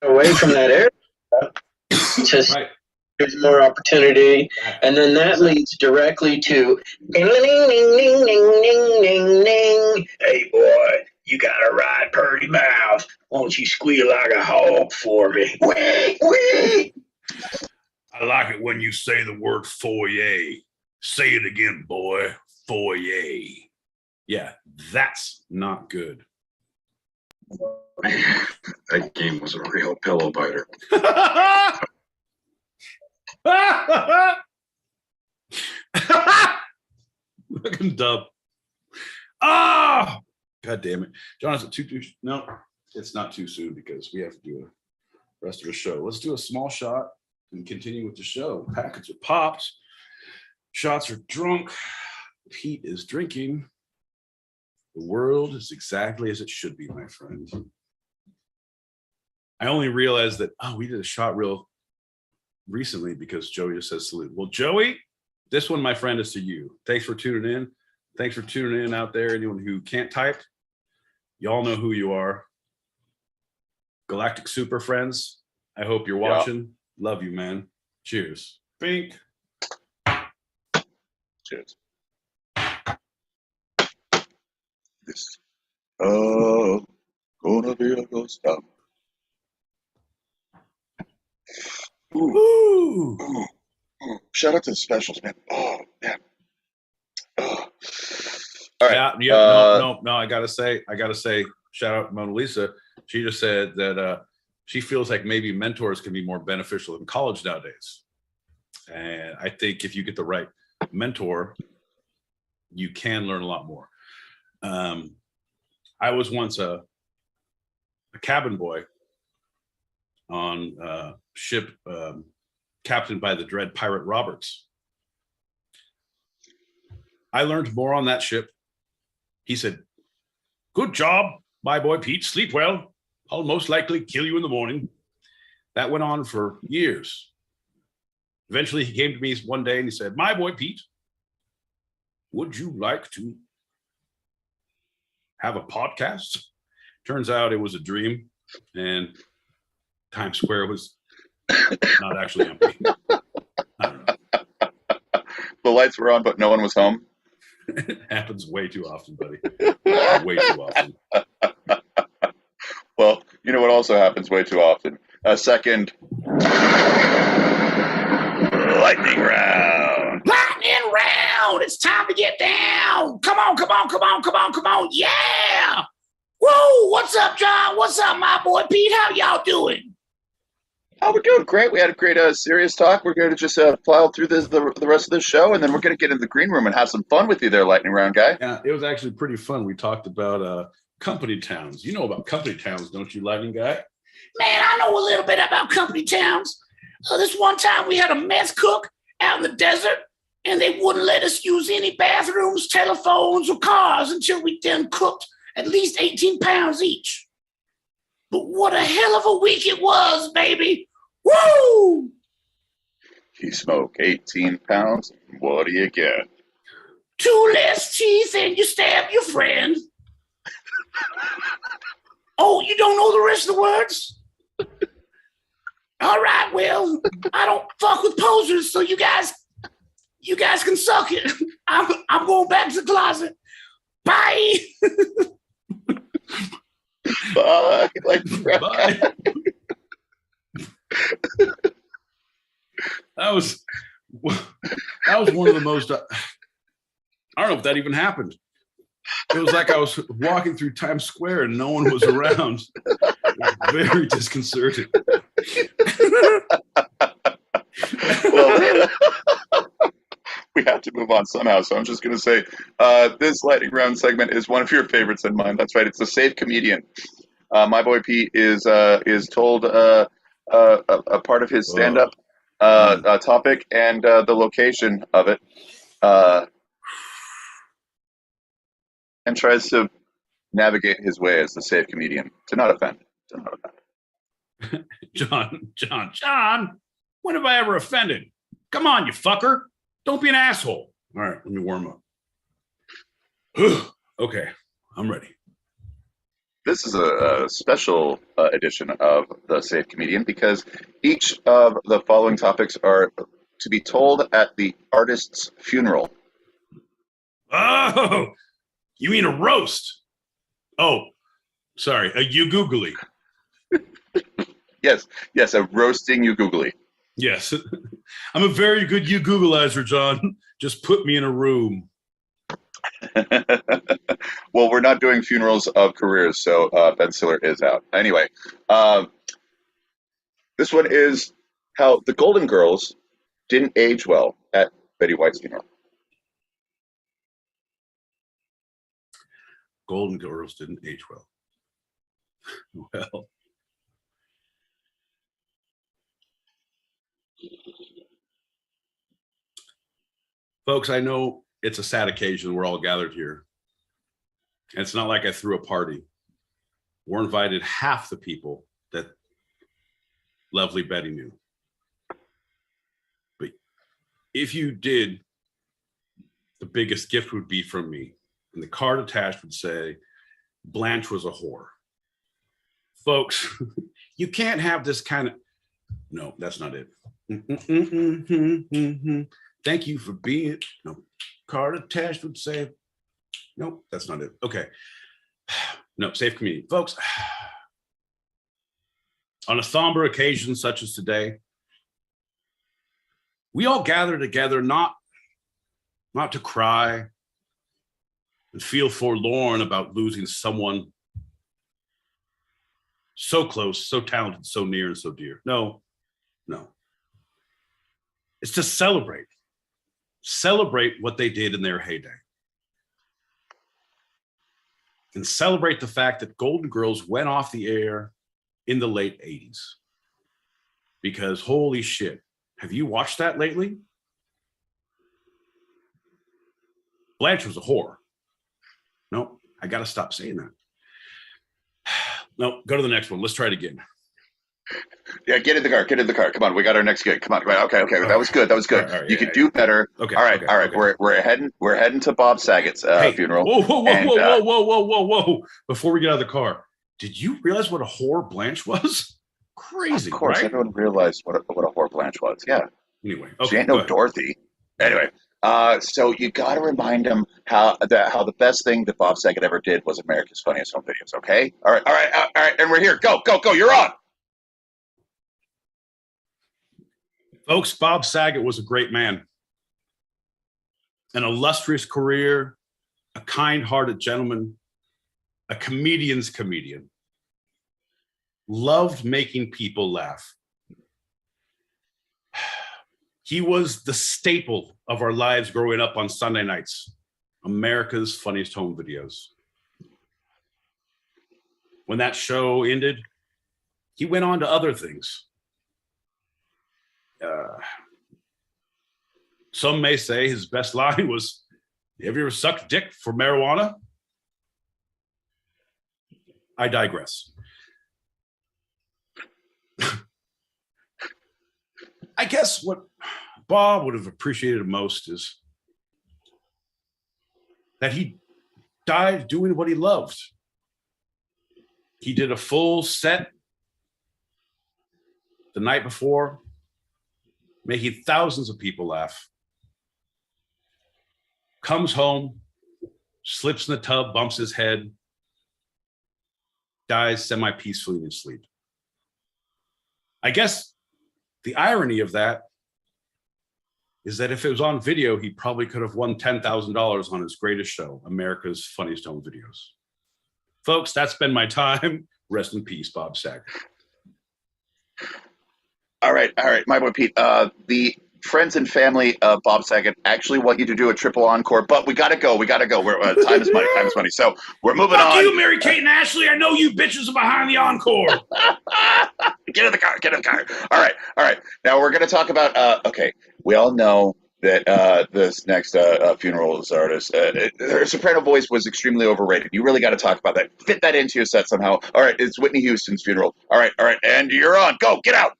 Away from that area, just Right. there's more opportunity, and then that leads directly to ding, ding, ding, ding, ding, ding, ding, ding. Hey boy, you got a right purty mouth. Won't you squeal like a hog for me? Wee, wee. I like it when you say the word foyer. Say it again, boy. Foyer. Yeah, that's not good. That game was a real pillow biter. Fucking dub. Ah, God damn it. John, is it too no, it's not too soon because we have to do the rest of the show. Let's do a small shot and continue with the show. Packets are popped. Shots are drunk. Pete is drinking. The world is exactly as it should be, my friend. I only realized that, we did a shot reel recently because Joey just says salute. Well, Joey, this one, my friend, is to you. Thanks for tuning in. Thanks for tuning in out there. Anyone who can't type, y'all know who you are. Galactic Super Friends, I hope you're watching. Love you, man. Cheers. Bink. Cheers. This gonna be a ghost town. Woo! Shout out to the specials, man. Oh man. Oh. All right. No. I gotta say, shout out to Mona Lisa. She just said that she feels like maybe mentors can be more beneficial in college nowadays. And I think if you get the right mentor, you can learn a lot more. I was once a cabin boy on a ship captained by the dread Pirate Roberts. I learned more on that ship. He said, "Good job, my boy Pete. Sleep well. I'll most likely kill you in the morning." That went on for years. Eventually, he came to me one day and he said, "My boy Pete, would you like to have a podcast?" Turns out it was a dream and Times Square was not actually empty. I don't know. The lights were on, but no one was home. It happens way too often, buddy. Way too often. Well, you know what also happens way too often? A second lightning round. Lightning round. It's time to get down. Come on. Yeah. Whoa, what's up, John? What's up, my boy Pete? How y'all doing? Oh, we're doing great. We had a great serious talk. We're going to just plow through the rest of the show, and then we're going to get in the green room and have some fun with you there, lightning round guy. Yeah, it was actually pretty fun. We talked about company towns. You know about company towns, don't you, lightning guy? Man, I know a little bit about company towns. This one time we had a mess cook out in the desert, and they wouldn't let us use any bathrooms, telephones, or cars until we done cooked at least 18 pounds each. But what a hell of a week it was, baby. Woo! You smoke 18 pounds, what do you get? 2 less teeth and you stab your friend. Oh, you don't know the rest of the words? All right, well, I don't fuck with posers, so you guys can suck it. I'm going back to the closet. Bye. Bye. Bye. That was one of the most. I don't know if that even happened. It was like I was walking through Times Square and no one was around. Very disconcerting. Well, we have to move on somehow, so I'm just going to say this lightning round segment is one of your favorites and mine. That's right. It's the Safe Comedian. My boy Pete is told a part of his stand-up topic and the location of it, and tries to navigate his way as the Safe Comedian to not offend. John, when have I ever offended? Come on, you fucker. Don't be an asshole. All right, let me warm up. Okay, I'm ready. This is a special edition of the Safe Comedian because each of the following topics are to be told at the artist's funeral. Oh, you mean a roast? Oh, sorry, a you googly. Yes, a roasting you googly. Yes, I'm a very good you Googleizer, John. Just put me in a room. Well, we're not doing funerals of careers, so Ben Stiller is out. Anyway, this one is how the Golden Girls didn't age well at Betty White's funeral. Golden Girls didn't age well. Well, folks, I know it's a sad occasion. We're all gathered here. And it's not like I threw a party. We're invited half the people that lovely Betty knew. But if you did, the biggest gift would be from me. And the card attached would say, Blanche was a whore. Folks, you can't have this kind of... No, that's not it. Thank you for being... No, card attached would say... Nope, that's not it. Okay. No, Safe Comedian. Folks, on a somber occasion such as today, we all gather together not to cry and feel forlorn about losing someone so close, so talented, so near, and so dear. No. It's to celebrate what they did in their heyday. And celebrate the fact that Golden Girls went off the air in the late 80s. Because holy shit, have you watched that lately? Blanche was a whore. No, I got to stop saying that. No, go to the next one. Let's try it again. Yeah, get in the car. Come on, we got our next gig. Come on. Okay. That was good. All right, you could do better. Okay. All right. Okay. We're heading to Bob Saget's funeral. Whoa. Before we get out of the car, did you realize what a whore Blanche was? Crazy, of course, right? everyone realized what a whore Blanche was. Yeah. Anyway, she ain't no Dorothy. Anyway, so you got to remind them how the best thing that Bob Saget ever did was America's Funniest Home Videos. Okay. All right. And we're here. Go. You're on. Folks, Bob Saget was a great man. An illustrious career, a kind-hearted gentleman, a comedian's comedian. Loved making people laugh. He was the staple of our lives growing up on Sunday nights. America's Funniest Home Videos. When that show ended, he went on to other things. Some may say his best line was, "Have you ever sucked dick for marijuana?" I digress. I guess what Bob would have appreciated most is that he died doing what he loved. He did a full set the night before, making thousands of people laugh. Comes home, slips in the tub, bumps his head, dies semi-peacefully in his sleep. I guess the irony of that is that if it was on video, he probably could have won $10,000 on his greatest show, America's Funniest Home Videos. Folks, that's been my time. Rest in peace, Bob Saget. All right, my boy Pete. The friends and family of Bob Saget actually want you to do a triple encore, but we gotta go. We're time is money. Time is money. So we're moving on. Fuck you, Mary Kate and Ashley. I know you bitches are behind the encore. Get in the car. Get in the car. All right. Now we're gonna talk about. Okay, we all know that this next funeral artist, her soprano voice was extremely overrated. You really got to talk about that. Fit that into your set somehow. All right, it's Whitney Houston's funeral. All right, and you're on. Go, get out.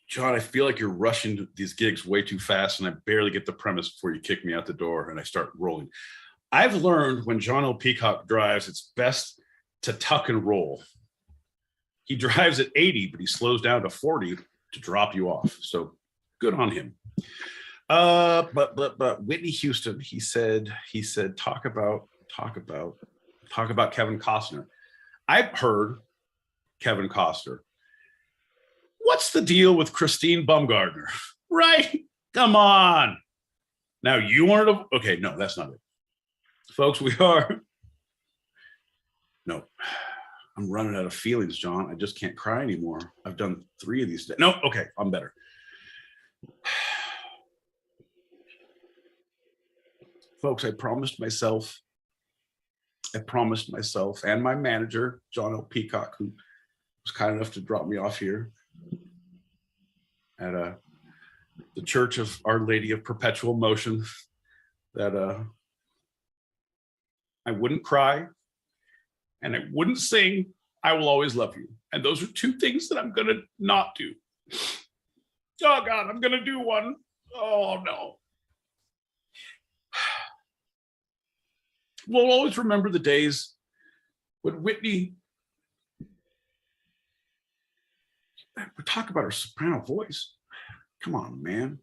John, I feel like you're rushing these gigs way too fast, and I barely get the premise before you kick me out the door and I start rolling. I've learned when John L. Peacock drives, it's best to tuck and roll. He drives at 80, but he slows down to 40 to drop you off. So good on him. But Whitney Houston, he said, talk about Kevin Costner. I've heard Kevin Costner. What's the deal with Christine Baumgartner? Right? Come on. Now you wanted to, okay, no, that's not it. Folks, no, I'm running out of feelings, John. I just can't cry anymore. I've done 3 of these days. No, okay, I'm better. Folks, I promised myself and my manager, John L. Peacock, who was kind enough to drop me off here at the Church of Our Lady of Perpetual Motion, that I wouldn't cry and I wouldn't sing "I Will Always Love You." And those are 2 things that I'm gonna not do. Oh God, I'm gonna do one. Oh no. We'll always remember the days when Whitney, we talk about her soprano voice. Come on, man.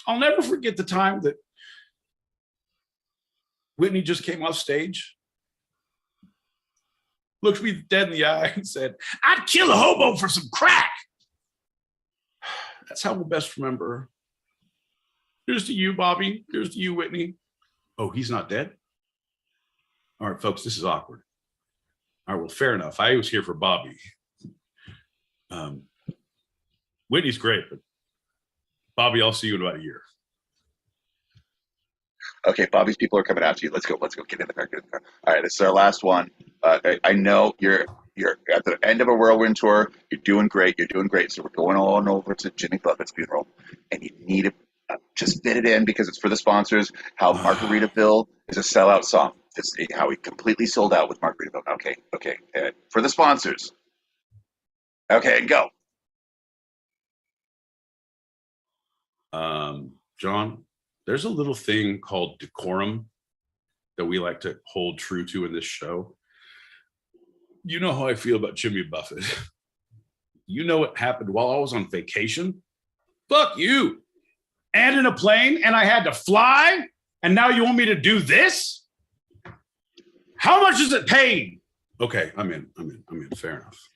I'll never forget the time that Whitney just came off stage, looked me dead in the eye and said, "I'd kill a hobo for some crack." That's how we'll best remember her. Here's to you, Bobby. Here's to you, Whitney. Oh, he's not dead? All right, folks, this is awkward. All right, well, fair enough. I was here for Bobby. Whitney's great, but Bobby, I'll see you in about a year. Okay, Bobby's people are coming after you. Let's go. Get in the car. All right, this is our last one. I know you're at the end of a whirlwind tour. You're doing great. So we're going on over to Jimmy Buffett's funeral, and you need to just fit it in because it's for the sponsors. How Margaritaville is a sellout song. It's how he completely sold out with Margaritaville. Okay. For the sponsors. Okay, and go. John, there's a little thing called decorum that we like to hold true to in this show. You know how I feel about Jimmy Buffett. You know what happened while I was on vacation? Fuck you. And in a plane, and I had to fly, and now you want me to do this? How much is it paid? Okay, I'm in. Fair enough.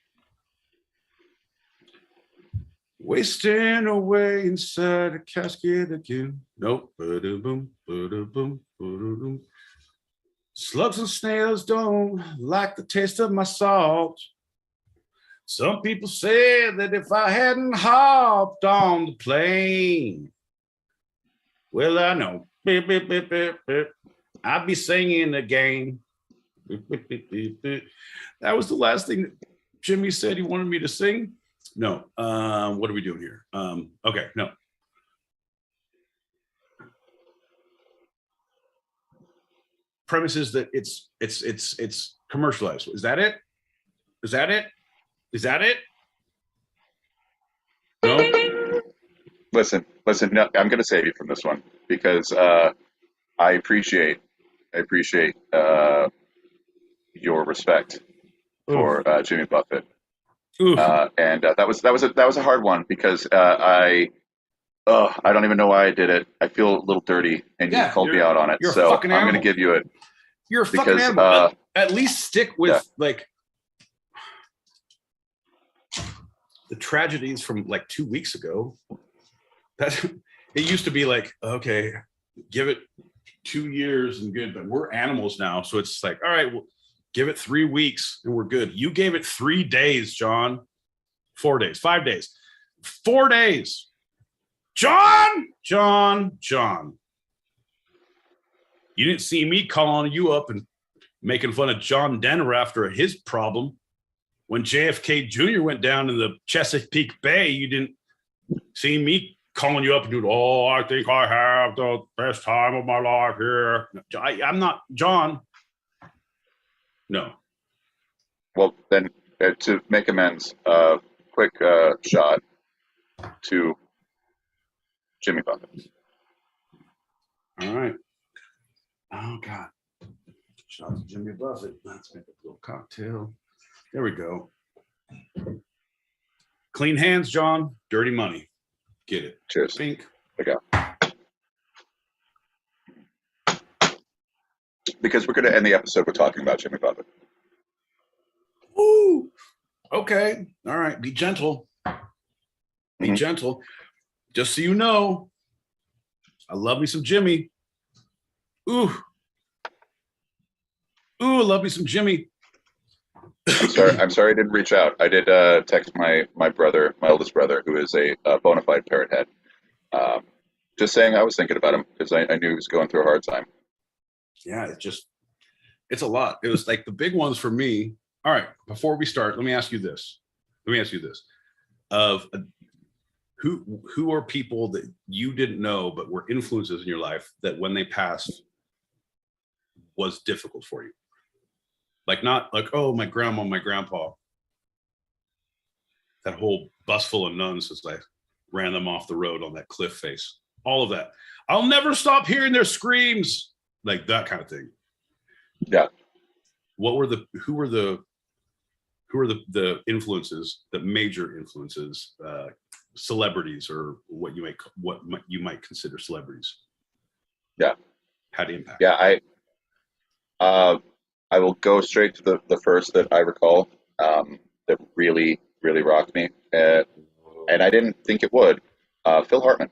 Wasting away inside a casket again. Nope. Ba-da-boom, ba-da-boom, ba-da-boom. Slugs and snails don't like the taste of my salt. Some people say that if I hadn't hopped on the plane, well, I know, beep, beep, beep, beep, beep, I'd be singing again. That was the last thing Jimmy said he wanted me to sing. No. What are we doing here? Okay, no. Premise is that it's commercialized. Is that it? Is that it? Is that it? No. Listen. No, I'm going to save you from this one because I appreciate your respect for Jimmy Buffett, and that was a hard one because I don't even know why I did it. I feel a little dirty, and you called me out on it. So I'm going to give you it. You're a fucking animal. At least stick with like the tragedies from like 2 weeks ago. That it used to be like, okay, give it 2 years and good, but we're animals now. So it's like, all right, well, give it 3 weeks and we're good. You gave it 3 days, John. 4 days, 5 days, 4 days. John. You didn't see me calling you up and making fun of John Denver after his problem. When JFK Jr. went down in the Chesapeake Bay, you didn't see me calling you up and doing, oh, I think I have the best time of my life here. I'm not John. No. Well, then to make amends, quick shot to Jimmy Buffett. All right. Oh, God. Shot to Jimmy Buffett. Let's make a little cocktail. There we go. Clean hands, John. Dirty money. Get it. Cheers. Pink. There we go. Because we're going to end the episode with talking about Jimmy Buffett. Ooh. Okay. All right. Be gentle. Be gentle. Just so you know, I love me some Jimmy. Ooh. Ooh, I love me some Jimmy. I'm sorry I didn't reach out. I did text my brother, my oldest brother, who is a bona fide parrot head. Just saying I was thinking about him because I knew he was going through a hard time. Yeah, it's a lot. It was like the big ones for me. All right, before we start, let me ask you this. Who are people that you didn't know but were influences in your life that when they passed was difficult for you? Like not like, oh, my grandma, my grandpa. That whole bus full of nuns as I ran them off the road on that cliff face. All of that. I'll never stop hearing their screams. Like that kind of thing. Yeah. Who were the influences, the major influences, celebrities, or what you might consider celebrities? Yeah. Had impact. Yeah, I will go straight to the first that I recall that really rocked me, and I didn't think it would. Phil Hartman.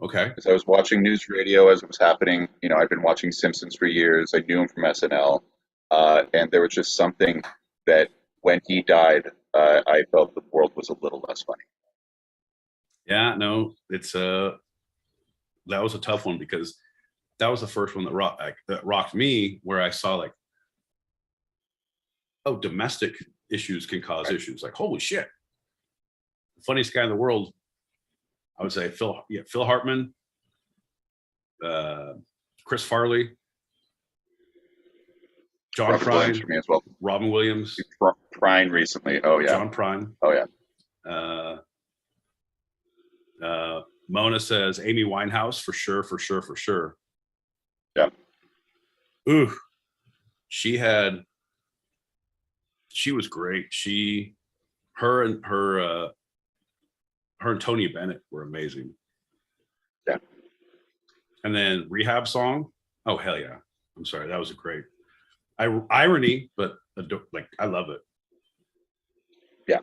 Okay. Because I was watching news radio as it was happening. You know, I've been watching Simpsons for years. I knew him from SNL, and there was just something that when he died, I felt the world was a little less funny. Yeah, no, it's that was a tough one because that was the first one that rocked me, where I saw like, oh, domestic issues can cause issues. Like, holy shit. The funniest guy in the world, I would say Phil Hartman, Chris Farley, John Robin Prine, Williams for me as well. Robin Williams. Prine recently. Oh yeah. John Prine. Oh yeah. Mona says Amy Winehouse for sure. Yeah. Ooh, she was great. Her and Tony Bennett were amazing. Yeah. And then Rehab Song. Oh hell yeah! I'm sorry, that was a great irony, but like I love it. Yeah,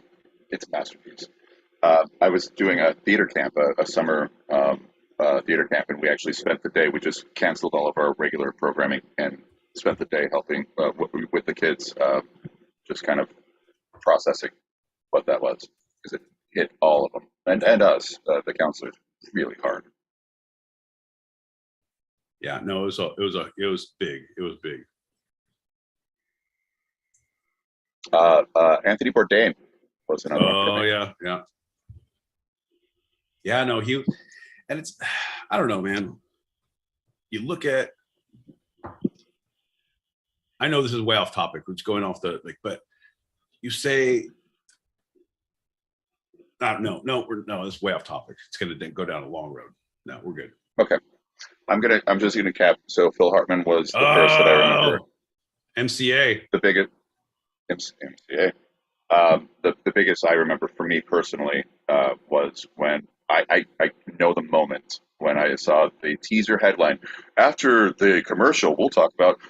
it's a masterpiece. I was doing a theater camp, a summer theater camp, and we actually spent the day. We just canceled all of our regular programming and spent the day helping with the kids, just kind of processing what that was, because it hit all of them and us, the counselors, really hard. Yeah, no, it was big. It was big. Anthony Bourdain was another one for Oh me. yeah. No, and it's, I don't know, man. You look at, I know this is way off topic. It's going off but you say, no, this is way off topic. It's going to go down a long road. No, we're good. Okay. I'm just gonna cap. So Phil Hartman was the first that I remember. MCA. The biggest MCA. The biggest I remember for me personally was when I know the moment when I saw the teaser headline. After the commercial, we'll talk about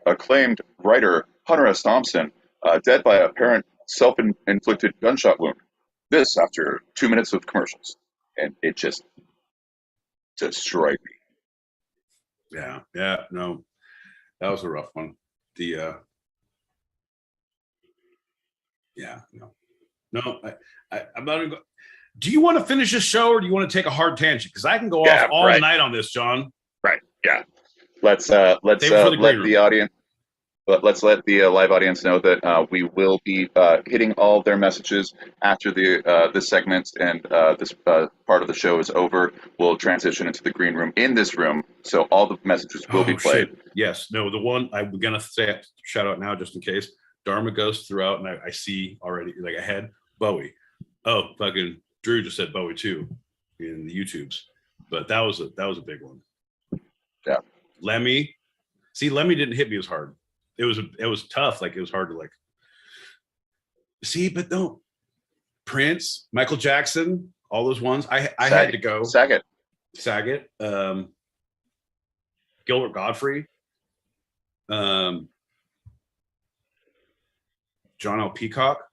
acclaimed writer Hunter S. Thompson dead by apparent self-inflicted gunshot wound. This after 2 minutes of commercials, and it just destroyed me. Yeah, no, that was a rough one. I'm not gonna go. Do you want to finish this show, or do you want to take a hard tangent? Because I can go off all night on this, John. Right. Yeah. Let's let the audience. Let's let the live audience know that we will be hitting all of their messages after this segment and this part of the show is over. We'll transition into the green room in this room, so all the messages will be played. Shit. Yes. No. The one I'm gonna say shout out now, just in case. Dharma goes throughout, and I see already like ahead Bowie. Oh, fucking Drew just said Bowie too in the YouTubes, but that was a big one. Yeah. Lemmy. See, Lemmy didn't hit me as hard. It was tough. Like it was hard to like see, but no. Prince, Michael Jackson, all those ones. I had to go. Saget. Gilbert Godfrey. John L. Peacock.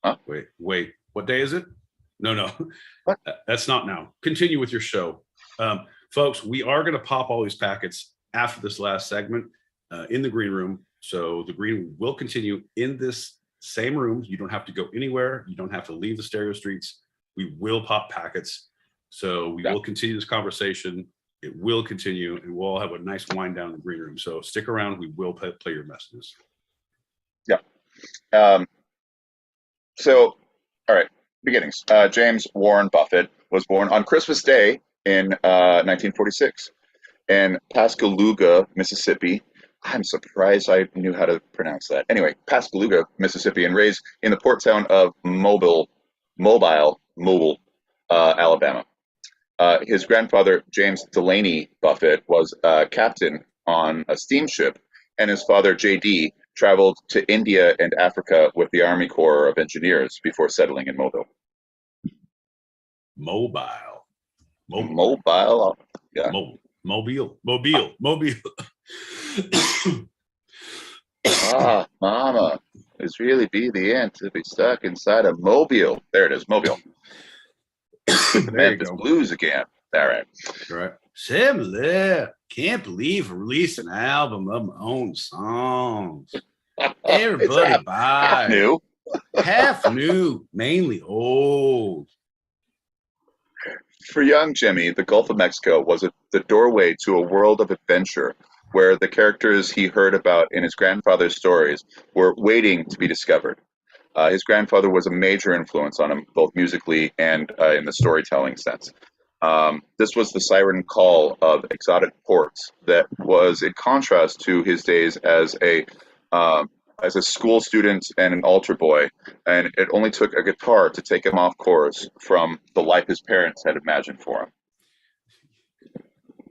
Huh? Wait. What day is it? No. What? That's not now. Continue with your show. Folks, we are going to pop all these packets after this last segment in the green room. So the green room will continue in this same room. You don't have to go anywhere. You don't have to leave the stereo streets. We will pop packets. So we will continue this conversation. It will continue, and we'll all have a nice wind down in the green room. So stick around. We will play your messages. Yeah. So, all right. Beginnings. James Warren Buffett was born on Christmas Day in 1946 in Pascagoula, Mississippi. I'm surprised I knew how to pronounce that. Anyway, Pascagoula, Mississippi, and raised in the port town of Mobile, Alabama. His grandfather, James Delaney Buffett, was a captain on a steamship, and his father, J.D., traveled to India and Africa with the Army Corps of Engineers before settling in Mobile. Yeah. Mobile. Mama, it's really be the end to be stuck inside a Mobile. There it is, Mobile. The Memphis Blues again. All right. Similar. Can't believe I released an album of my own songs. Everybody buy. Half new, mainly old. For young Jimmy, the Gulf of Mexico was the doorway to a world of adventure where the characters he heard about in his grandfather's stories were waiting to be discovered. His grandfather was a major influence on him, both musically and in the storytelling sense. This was the siren call of exotic ports that was in contrast to his days as a school student and an altar boy, and it only took a guitar to take him off course from the life his parents had imagined for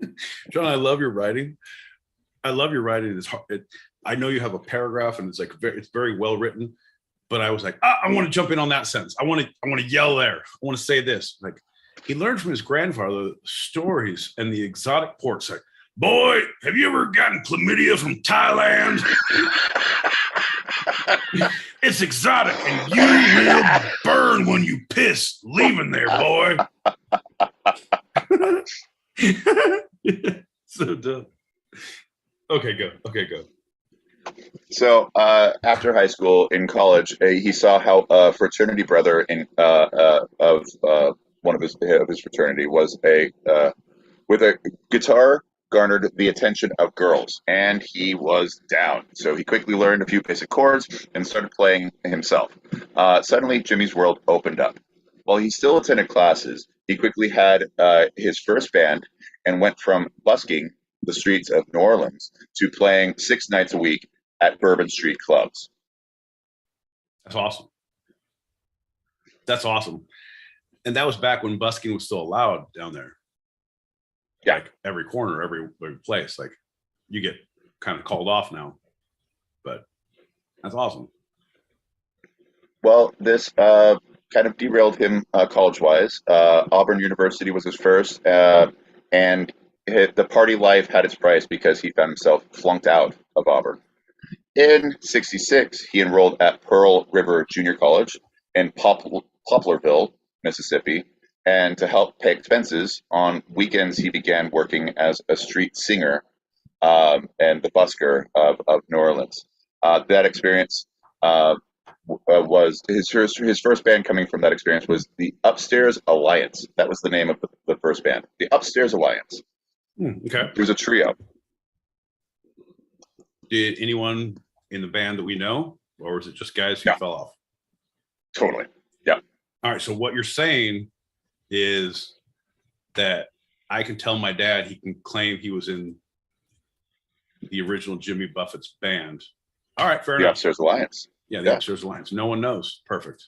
him. John, I love your writing. It's hard. I know you have a paragraph, and it's very well written. But I was like, I want to jump in on that sentence. I want to yell there. I want to say this. Like, he learned from his grandfather stories and the exotic ports. Like, boy, have you ever gotten chlamydia from Thailand? It's exotic, and you will burn when you piss leaving there, boy. So dumb. Okay, go. So after high school, in college, he saw how a fraternity brother of one of his fraternity was with a guitar garnered the attention of girls, and he was down. So he quickly learned a few basic chords and started playing himself. Suddenly, Jimmy's world opened up. While he still attended classes, he quickly had his first band and went from busking the streets of New Orleans to playing 6 nights a week at Bourbon Street clubs. That's awesome. That's awesome. And that was back when busking was still allowed down there. Yeah. Like every corner, every place. Like you get kind of called off now. But that's awesome. Well, this kind of derailed him college-wise. Auburn University was his first, and the party life had its price because he found himself flunked out of Auburn. In '66, he enrolled at Pearl River Junior College in Poplarville, Mississippi, and to help pay expenses, on weekends he began working as a street singer and the busker of New Orleans. That experience was his first band. Coming from that experience was the Upstairs Alliance. That was the name of the first band, the Upstairs Alliance. Okay. It was a trio. Did anyone in the band that we know, or was it just guys who fell off? Totally. Yeah. All right. So what you're saying is that I can tell my dad he can claim he was in the original Jimmy Buffett's band. All right, fair The enough. Upstairs Alliance. Yeah, the Upstairs Alliance. No one knows. Perfect.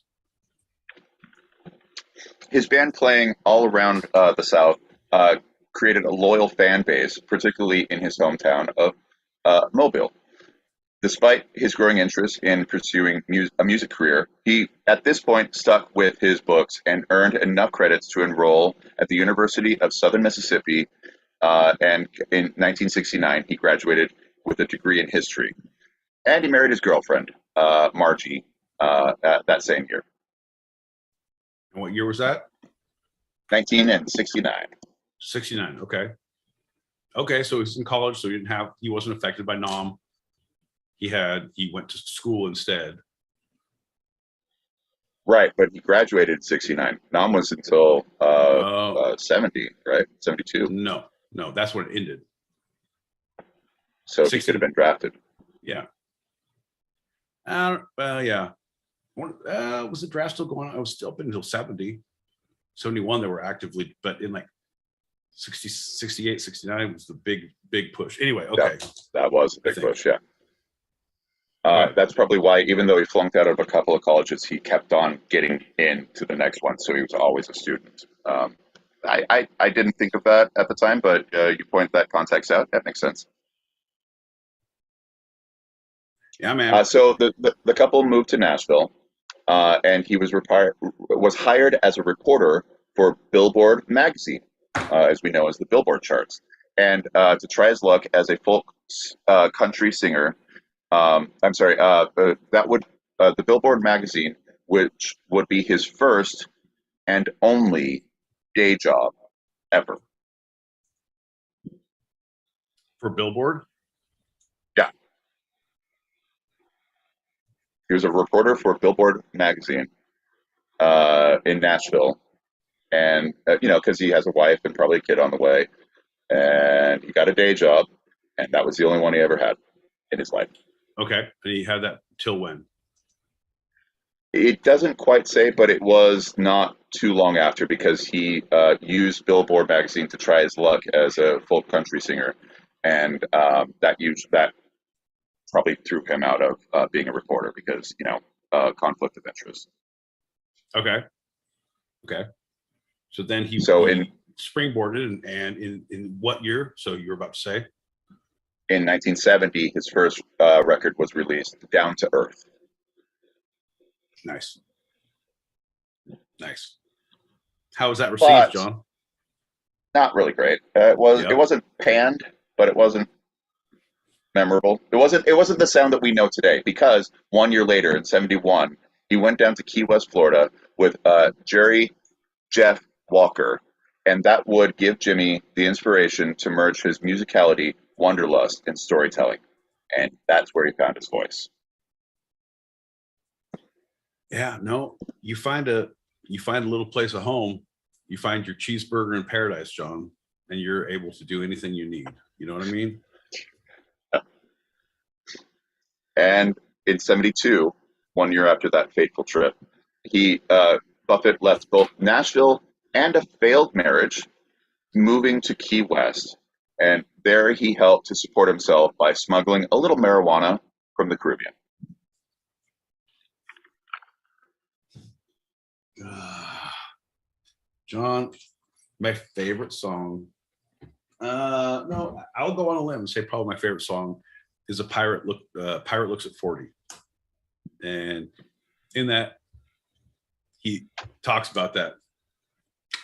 His band playing all around the South created a loyal fan base, particularly in his hometown of Mobile. Despite his growing interest in pursuing a music career, he, at this point, stuck with his books and earned enough credits to enroll at the University of Southern Mississippi, and in 1969, he graduated with a degree in history. And he married his girlfriend, Margie, that same year. And what year was that? 1969. 69. Okay. Okay, so he's in college, so he wasn't affected by NOM. He went to school instead. Right, but he graduated in '69. Nam was until 70, right? 72. No, that's when it ended. So he could have been drafted. Yeah. Yeah. Was the draft still going on? I was still up until 70. 71, they were actively, but in like 60, 68, 69 was the big push. Anyway, okay. That was a big push, yeah. Right. That's probably why, even though he flunked out of a couple of colleges, he kept on getting into the next one. So he was always a student. I didn't think of that at the time, but you point that context out. That makes sense. Yeah, man. So the couple moved to Nashville, and he was hired as a reporter for Billboard magazine, as we know as the Billboard charts, and to try his luck as a folk country singer. That would the Billboard magazine, which would be his first and only day job ever. For Billboard? Yeah. He was a reporter for Billboard magazine in Nashville. And, because he has a wife and probably a kid on the way. And he got a day job, and that was the only one he ever had in his life. Okay. And he had that till when? It doesn't quite say, but it was not too long after, because he used Billboard magazine to try his luck as a folk country singer, and that probably threw him out of being a reporter because conflict of interest. Okay. So then he springboarded, and in what year? So you were about to say? In 1970, his first record was released, Down to Earth. Nice. How was that received, John? Not really great. It wasn't panned, but it wasn't memorable. It wasn't the sound that we know today, because 1 year later, in '71, he went down to Key West, Florida, with Jerry Jeff Walker, and that would give Jimmy the inspiration to merge his musicality, wanderlust, and storytelling, and that's where he found his voice. Yeah, no, you find a little place of home, you find your cheeseburger in paradise, John, and you're able to do anything you need. You know what I mean? And in 72, 1 year after that fateful trip, Buffett left both Nashville and a failed marriage, moving to Key West. And there he helped to support himself by smuggling a little marijuana from the Caribbean. John, my favorite song. No, I'll go on a limb and say probably my favorite song is "A Pirate Looks at 40," and in that he talks about that.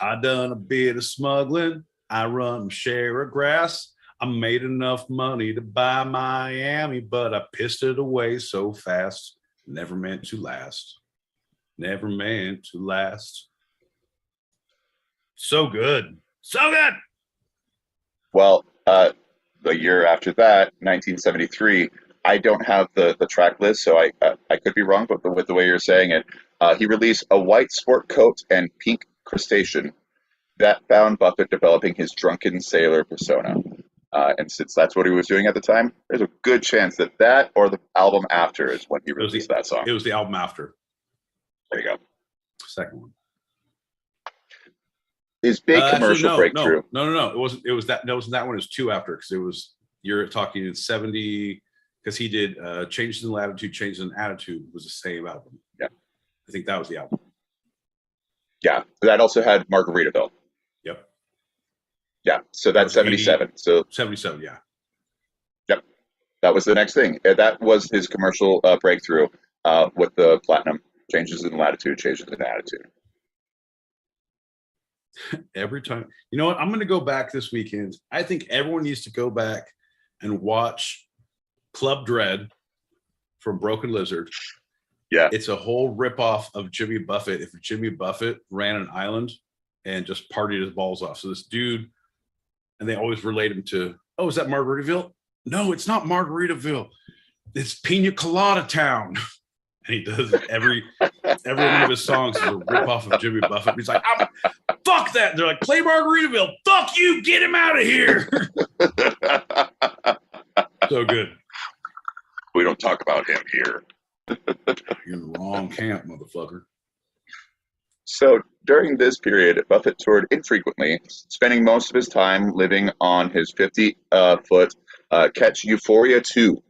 I done a bit of smuggling. I run my share of grass. I made enough money to buy Miami, but I pissed it away so fast. Never meant to last. Never meant to last. So good. So good. Well, the year after that, 1973, I don't have the track list, so I could be wrong, but with the way you're saying it, he released A White Sport Coat and Pink Crustacean that found Buffett developing his drunken sailor persona. And since that's what he was doing at the time, there's a good chance that or the album after is when he released that song. It was the album after. There you go. Second one. His big commercial breakthrough. No. It wasn't that one. It was two after, because it was, you're talking in 70, because he did Changes in Latitude, Changes in Attitude was the same album. Yeah. I think that was the album. Yeah. That also had Margaritaville. Yep. Yeah. So that's 77. So 77, yeah. Yep. That was the next thing. That was his commercial breakthrough with the platinum Changes in Latitude, Changes in Attitude. Every time. You know what? I'm going to go back this weekend. I think everyone needs to go back and watch Club Dread from Broken Lizard. Yeah. It's a whole ripoff of Jimmy Buffett. If Jimmy Buffett ran an island and just partied his balls off. So this dude, and they always relate him to, oh, is that Margaritaville? No, it's not Margaritaville. It's Pina Colada Town. And he does every one of his songs is a ripoff of Jimmy Buffett. He's like, fuck that. They're like, play Margaritaville. Fuck you. Get him out of here. So good. We don't talk about him here. You're in the wrong camp, motherfucker. So during this period, Buffett toured infrequently, spending most of his time living on his 50-foot Ketch Euphoria 2.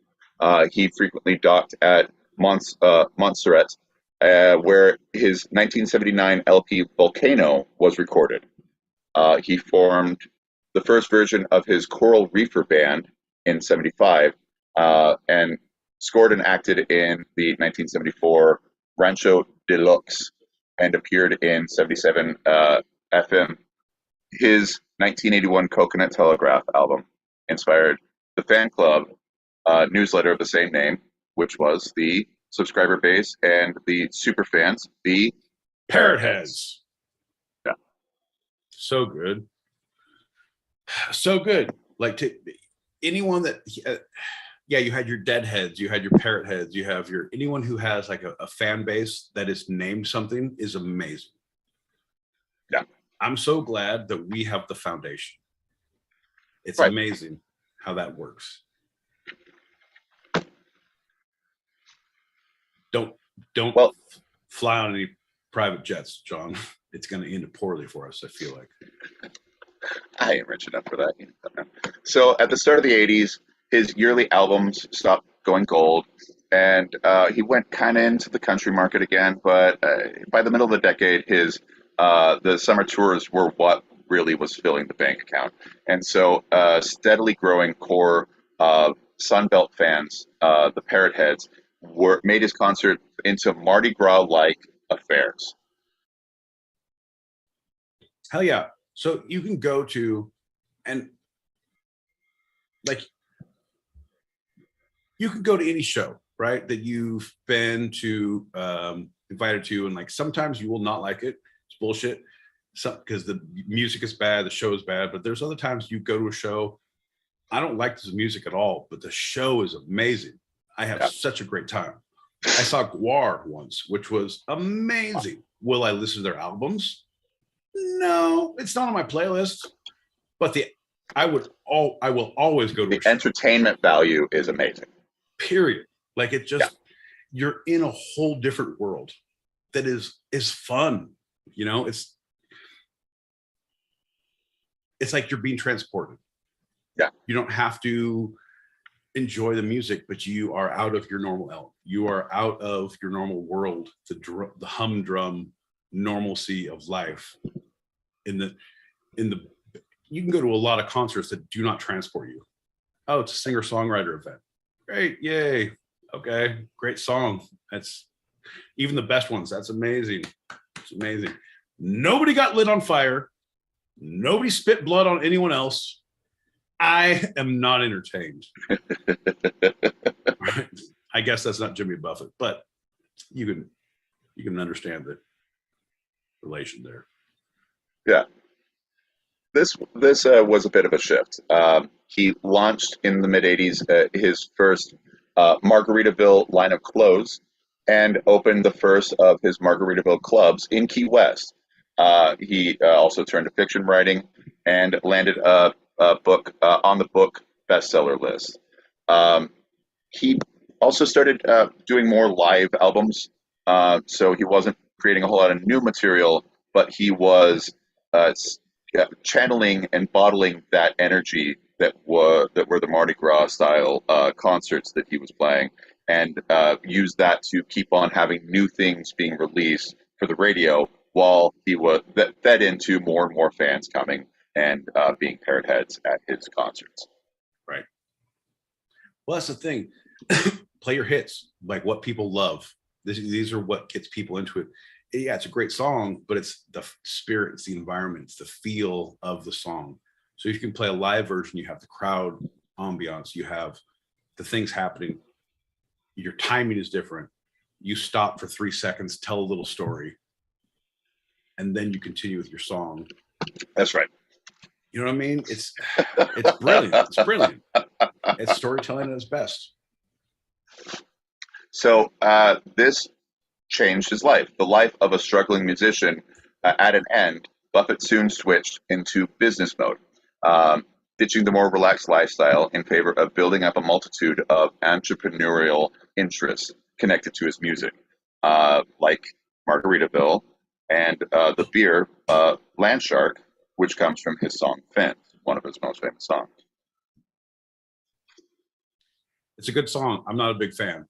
He frequently docked at Montserrat, where his 1979 LP Volcano was recorded. He formed the first version of his Coral Reefer band in 75, and scored and acted in the 1974 Rancho Deluxe, and appeared in 77 FM. His 1981 Coconut Telegraph album inspired the fan club newsletter of the same name, which was the subscriber base and the super fans, the Parrot Heads. Yeah. So good. So good. Like anyone that, you had your Deadheads, you had your Parrot Heads, you have your, anyone who has like a fan base that is named something is amazing. Yeah. I'm so glad that we have the foundation. It's right. Amazing how that works. Don't fly on any private jets, John. It's going to end poorly for us, I feel like. I ain't rich enough for that. So at the start of the 80s, his yearly albums stopped going gold, and he went kind of into the country market again. But by the middle of the decade, his the summer tours were what really was filling the bank account. And so steadily growing core Sunbelt fans, the Parrot Heads, made his concert into Mardi Gras-like affairs. Hell yeah. So you can go to, and like, you can go to any show, right, that you've been to, invited to, and like sometimes you will not like it. It's bullshit. Because the music is bad, the show is bad, but there's other times you go to a show, I don't like the music at all, but the show is amazing. I have such a great time. I saw Guar once, which was amazing. Will I listen to their albums? No, it's not on my playlist. But I will always go to The a show. entertainment value is amazing. Period. Like it just you're in a whole different world that is fun. You know, it's like you're being transported. Yeah. You don't have to enjoy the music, but you are out of your normal element. You are out of your normal world, the humdrum normalcy of life. You can go to a lot of concerts that do not transport you. Oh, it's a singer-songwriter event. Great, yay. Okay, great song. That's even the best ones. That's amazing. It's amazing. Nobody got lit on fire. Nobody spit blood on anyone else. I am not entertained. I guess that's not Jimmy Buffett, but you can understand the relation there. Yeah. This was a bit of a shift. He launched in the mid 80s his first Margaritaville line of clothes and opened the first of his Margaritaville clubs in Key West. He also turned to fiction writing and landed a book on the book bestseller list. He also started doing more live albums, so he wasn't creating a whole lot of new material, but he was channeling and bottling that energy that were the Mardi Gras style concerts that he was playing, and used that to keep on having new things being released for the radio, while he was fed into more and more fans coming and being parrot heads at his concerts. Right. Well, that's the thing. Play your hits, like what people love. These are what gets people into it. Yeah, it's a great song, but it's the spirit, it's the environment, it's the feel of the song. So if you can play a live version, you have the crowd ambiance, you have the things happening. Your timing is different. You stop for 3 seconds, tell a little story, and then you continue with your song. That's right. You know what I mean? It's brilliant. It's brilliant. It's storytelling at its best. So this changed his life. The life of a struggling musician at an end, Buffett soon switched into business mode, ditching the more relaxed lifestyle in favor of building up a multitude of entrepreneurial interests connected to his music, like Margaritaville and the beer Landshark, which comes from his song Fins, one of his most famous songs. It's a good song. I'm not a big fan.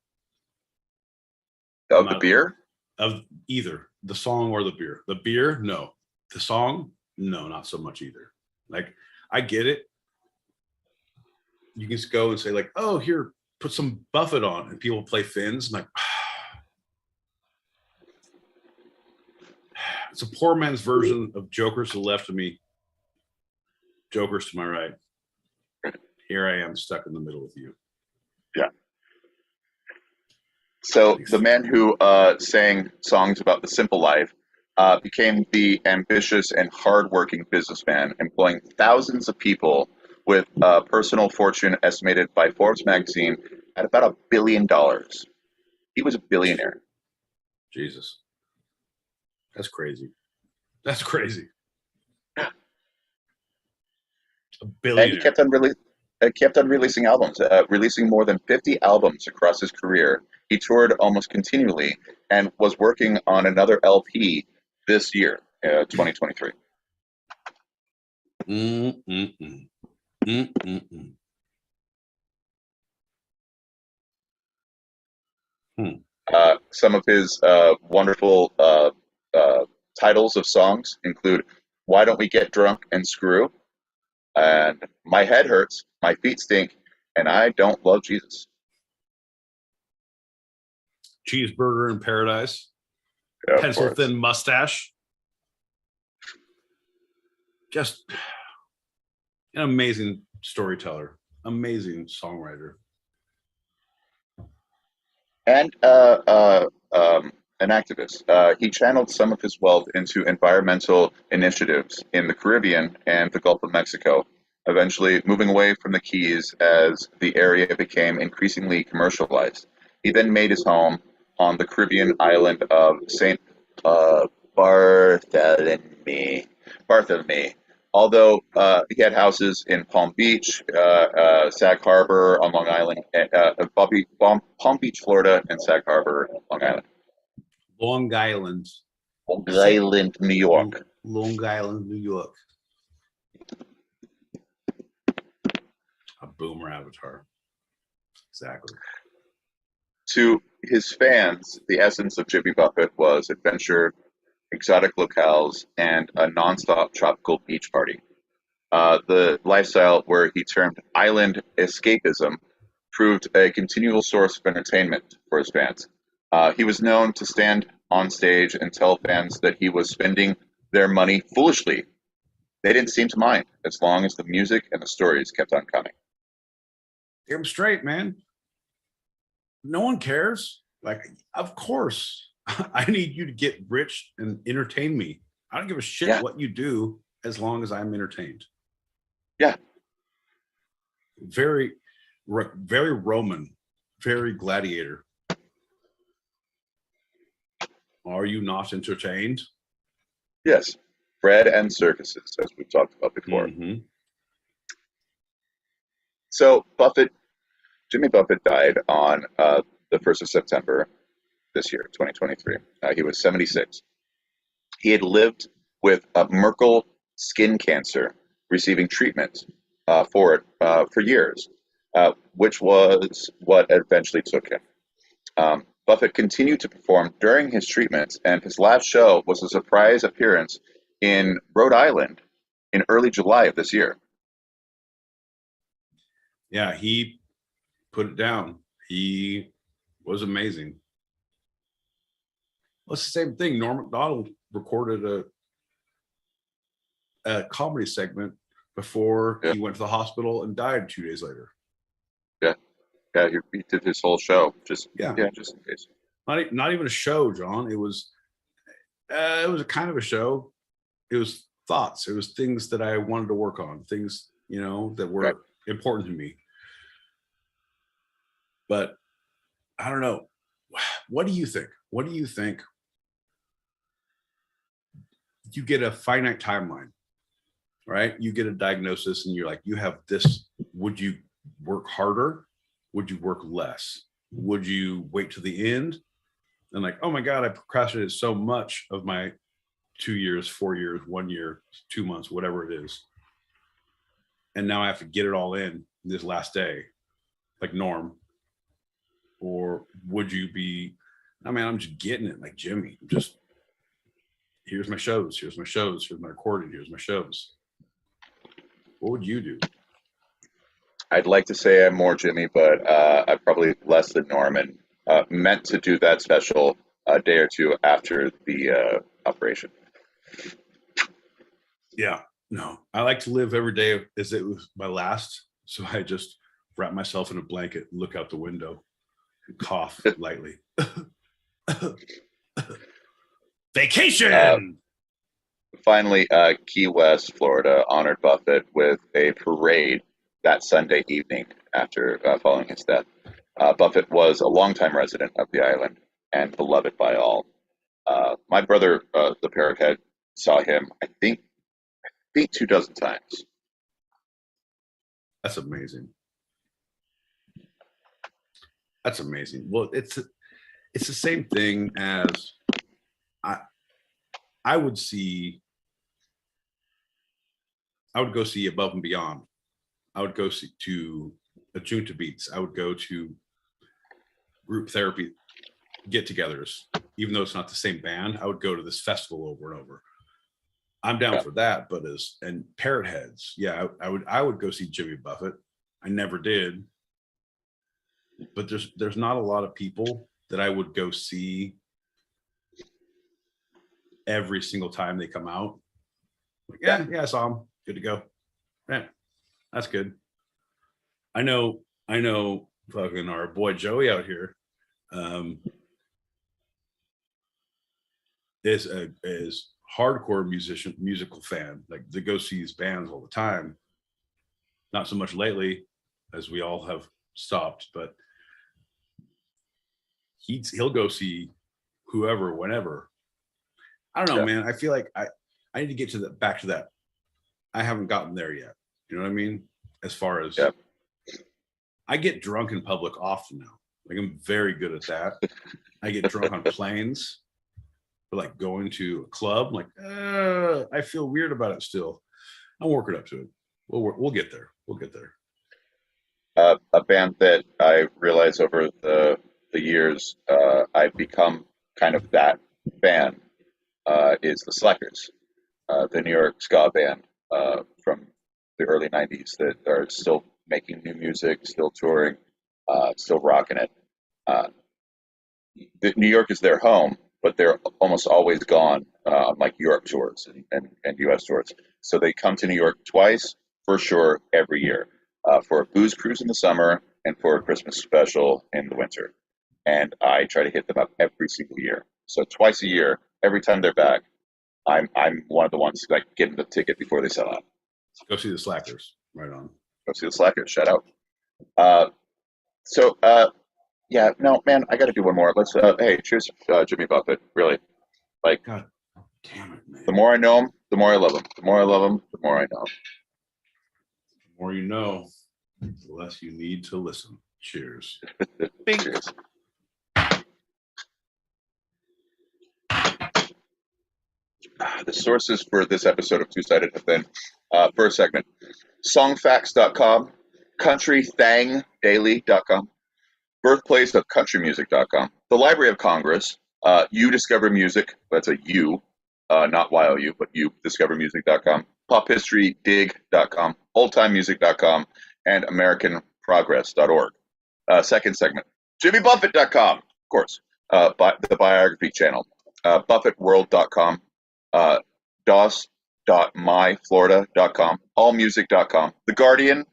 Of the beer? Of either the song or the beer. The beer, no. The song, no, not so much either. Like, I get it. You can just go and say, like, oh, here, put some Buffett on, and people play Fins. I'm like, it's a poor man's version of Jokers to the left of me, Jokers to my right. Here I am stuck in the middle with you. Yeah. So the man who sang songs about the simple life became the ambitious and hardworking businessman, employing thousands of people with a personal fortune estimated by Forbes magazine at about $1 billion. He was a billionaire. Jesus. That's crazy. That's crazy. $1 billion. And he kept on releasing albums, releasing more than 50 albums across his career. He toured almost continually and was working on another LP this year, 2023. Some of his wonderful titles of songs include "Why Don't We Get Drunk and Screw?" and "My Head Hurts, My Feet Stink, and I Don't Love Jesus." Cheeseburger in Paradise. Yeah, Pencil thin mustache. Just an amazing storyteller, amazing songwriter. And an activist. He channeled some of his wealth into environmental initiatives in the Caribbean and the Gulf of Mexico, eventually moving away from the Keys as the area became increasingly commercialized. He then made his home on the Caribbean island of St. Barthélemy, although he had houses in Palm Beach, Sag Harbor on Long Island, and Palm Beach, Florida, and Sag Harbor, Long Island. Long Island. Long Island, New York. Long Island, New York. A boomer avatar. Exactly. To his fans, the essence of Jimmy Buffett was adventure, exotic locales, and a nonstop tropical beach party. The lifestyle, where he termed island escapism, proved a continual source of entertainment for his fans. He was known to stand on stage and tell fans that he was spending their money foolishly. They didn't seem to mind as long as the music and the stories kept on coming. Damn straight, man. No one cares. Like, of course, I need you to get rich and entertain me. I don't give a shit what you do as long as I'm entertained. Yeah. Very Roman, very gladiator. Are you not entertained? Yes. Bread and circuses, as we've talked about before. Mm-hmm. So Jimmy Buffett died on the 1st of September this year, 2023. He was 76. He had lived with Merkel skin cancer, receiving treatment for it for years, which was what eventually took him. Buffett continued to perform during his treatment, and his last show was a surprise appearance in Rhode Island in early July of this year. Yeah, he put it down. He was amazing. Well, it's the same thing. Norm Macdonald recorded a comedy segment before he went to the hospital and died 2 days later. Yeah, he did his whole show. Just in case. Not even a show, John. It was a kind of a show. It was thoughts. It was things that I wanted to work on. Things, that were important to me. But I don't know. What do you think? What do you think? You get a finite timeline, right? You get a diagnosis and you're like, you have this. Would you work harder? Would you work less? Would you wait to the end? And like, oh my God, I procrastinated so much of my 2 years, 4 years, 1 year, 2 months, whatever it is. And now I have to get it all in this last day, like Norm. Or would you be, I'm just getting it like Jimmy. Just, here's my shows, here's my recording, here's my shows. What would you do? I'd like to say I'm more Jimmy, but I'm probably less than Norman. Meant to do that special a day or two after the operation. Yeah, no, I like to live every day as it was my last. So I just wrap myself in a blanket, look out the window, and cough lightly. Vacation! Finally, Key West, Florida, honored Buffett with a parade that Sunday evening after following his death. Buffett was a longtime resident of the island and beloved by all. My brother, the Parrothead, saw him, I think 24 times. That's amazing. That's amazing. Well, it's the same thing as I would go see Above and Beyond. I would go see to a Junta Beats. I would go to group therapy get-togethers, even though it's not the same band. I would go to this festival over and over. I'm down for that, but and Parrot Heads, yeah, I would go see Jimmy Buffett. I never did, but there's not a lot of people that I would go see every single time they come out. Like, yeah, I saw him. Good to go. Yeah, that's good. I know. Fucking our boy Joey out here is hardcore musical fan. Like, they go see these bands all the time. Not so much lately, as we all have stopped, but he'll go see whoever, whenever. I don't know, man. I feel like I need to get back to that. I haven't gotten there yet. You know what I mean? As far as I get drunk in public often now. Like I'm very good at that. I get drunk on planes, but like going to a club, like I feel weird about it still. I'm working up to it. We'll get there. We'll get there. A band that I realize over the years I've become kind of that band is the Slackers, the New York ska band from the early '90s that are still making new music, still touring, still rocking it. New York is their home, but they're almost always gone on like Europe tours and U.S. tours. So they come to New York twice for sure every year for a booze cruise in the summer and for a Christmas special in the winter. And I try to hit them up every single year. So twice a year, every time they're back, I'm one of the ones like getting the ticket before they sell out. Go see the Slackers. Right on. Go see the Slackers. Shout out. Yeah, no, man, I got to do one more. Let's. Hey, cheers, Jimmy Buffett. Really, like, God damn it, man. the more I know him, the more I love him. The more I love him, the more I know him. The more you know, the less you need to listen. Cheers. Cheers. The sources for this episode of Two Sided have been first segment, songfacts.com, countrythangdaily.com, birthplace of countrymusic.com, the Library of Congress, You Discover Music, that's a U, not YOU, but You Discovermusic.com, pophistorydig.com, oldtimemusic.com, and americanprogress.org. Second segment, jimmybuffett.com, of course, the biography channel, buffettworld.com, dos.myflorida.com, allmusic.com, The Guardian,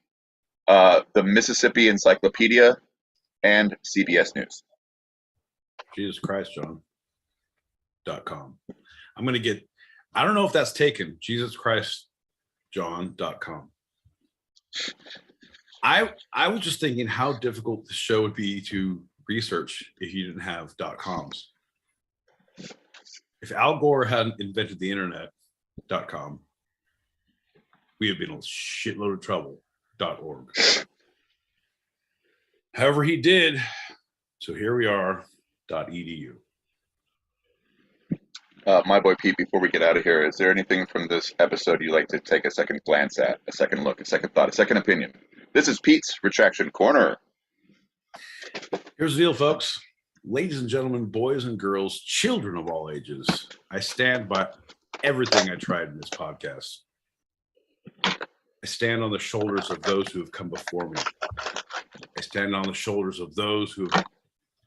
the Mississippi Encyclopedia, and CBS News. Jesus Christ, John.com. I'm going to get, I don't know if that's taken, JesusChristJohn.com. I was just thinking how difficult the show would be to research if you didn't have .coms. If Al Gore hadn't invented the internet.com, we have been in a shitload of trouble. .org. However, he did. So here we are. .edu. My boy Pete, before we get out of here, is there anything from this episode you'd like to take a second glance at, a second look, a second thought, a second opinion? This is Pete's Retraction Corner. Here's the deal, folks. Ladies and gentlemen, boys and girls, children of all ages, I stand by everything I tried in this podcast. I stand on the shoulders of those who have come before me. I stand on the shoulders of those who have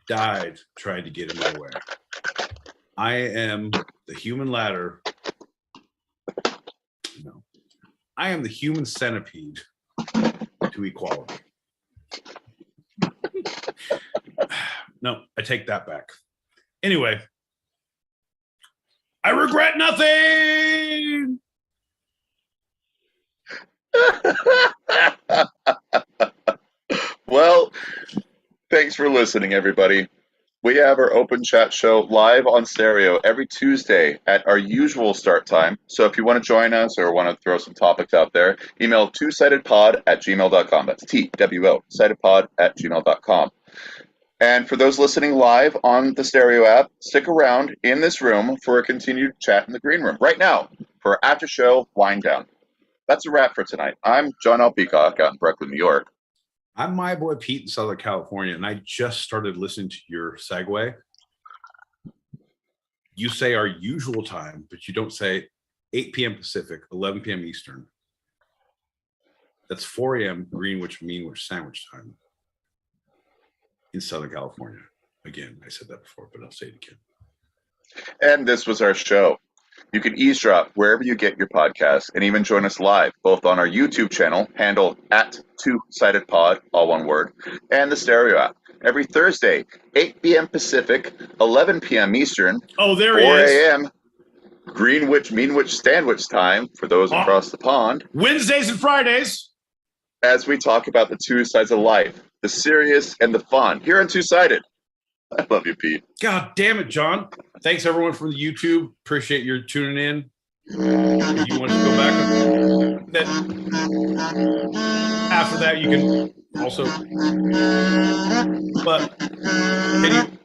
died trying to get in my way. I am the human ladder. No. I am the human centipede to equality. No, I take that back. Anyway, I regret nothing. Well, thanks for listening, everybody. We have our open chat show live on stereo every Tuesday at our usual start time. So if you want to join us or want to throw some topics out there, email twosidedpod@gmail.com. That's TWO, sidedpod@gmail.com. And for those listening live on the stereo app, stick around in this room for a continued chat in the green room right now for our after show wind down. That's a wrap for tonight. I'm John L. Peacock out in Brooklyn, New York. I'm my boy Pete in Southern California, and I just started listening to your segue. You say our usual time, but you don't say 8 p.m. Pacific, 11 p.m. Eastern. That's 4 a.m. Greenwich Meanwich Sandwich time in Southern California. Again, I said that before, but I'll say it again. And this was our show. You can eavesdrop wherever you get your podcasts and even join us live, both on our YouTube channel, handle @TwoSidedPod, all one word, and the stereo app. Every Thursday, 8 p.m. Pacific, 11 p.m. Eastern, Oh, there 4 he is. a.m. Greenwich, Meanwich, Stanwich time for those across the pond. Wednesdays and Fridays. As we talk about the two sides of life, the serious and the fun, here on Two Sided. I love you, Pete. God damn it, John. Thanks, everyone, from the YouTube. Appreciate your tuning in. If you want to go back. that after that you can also, but can you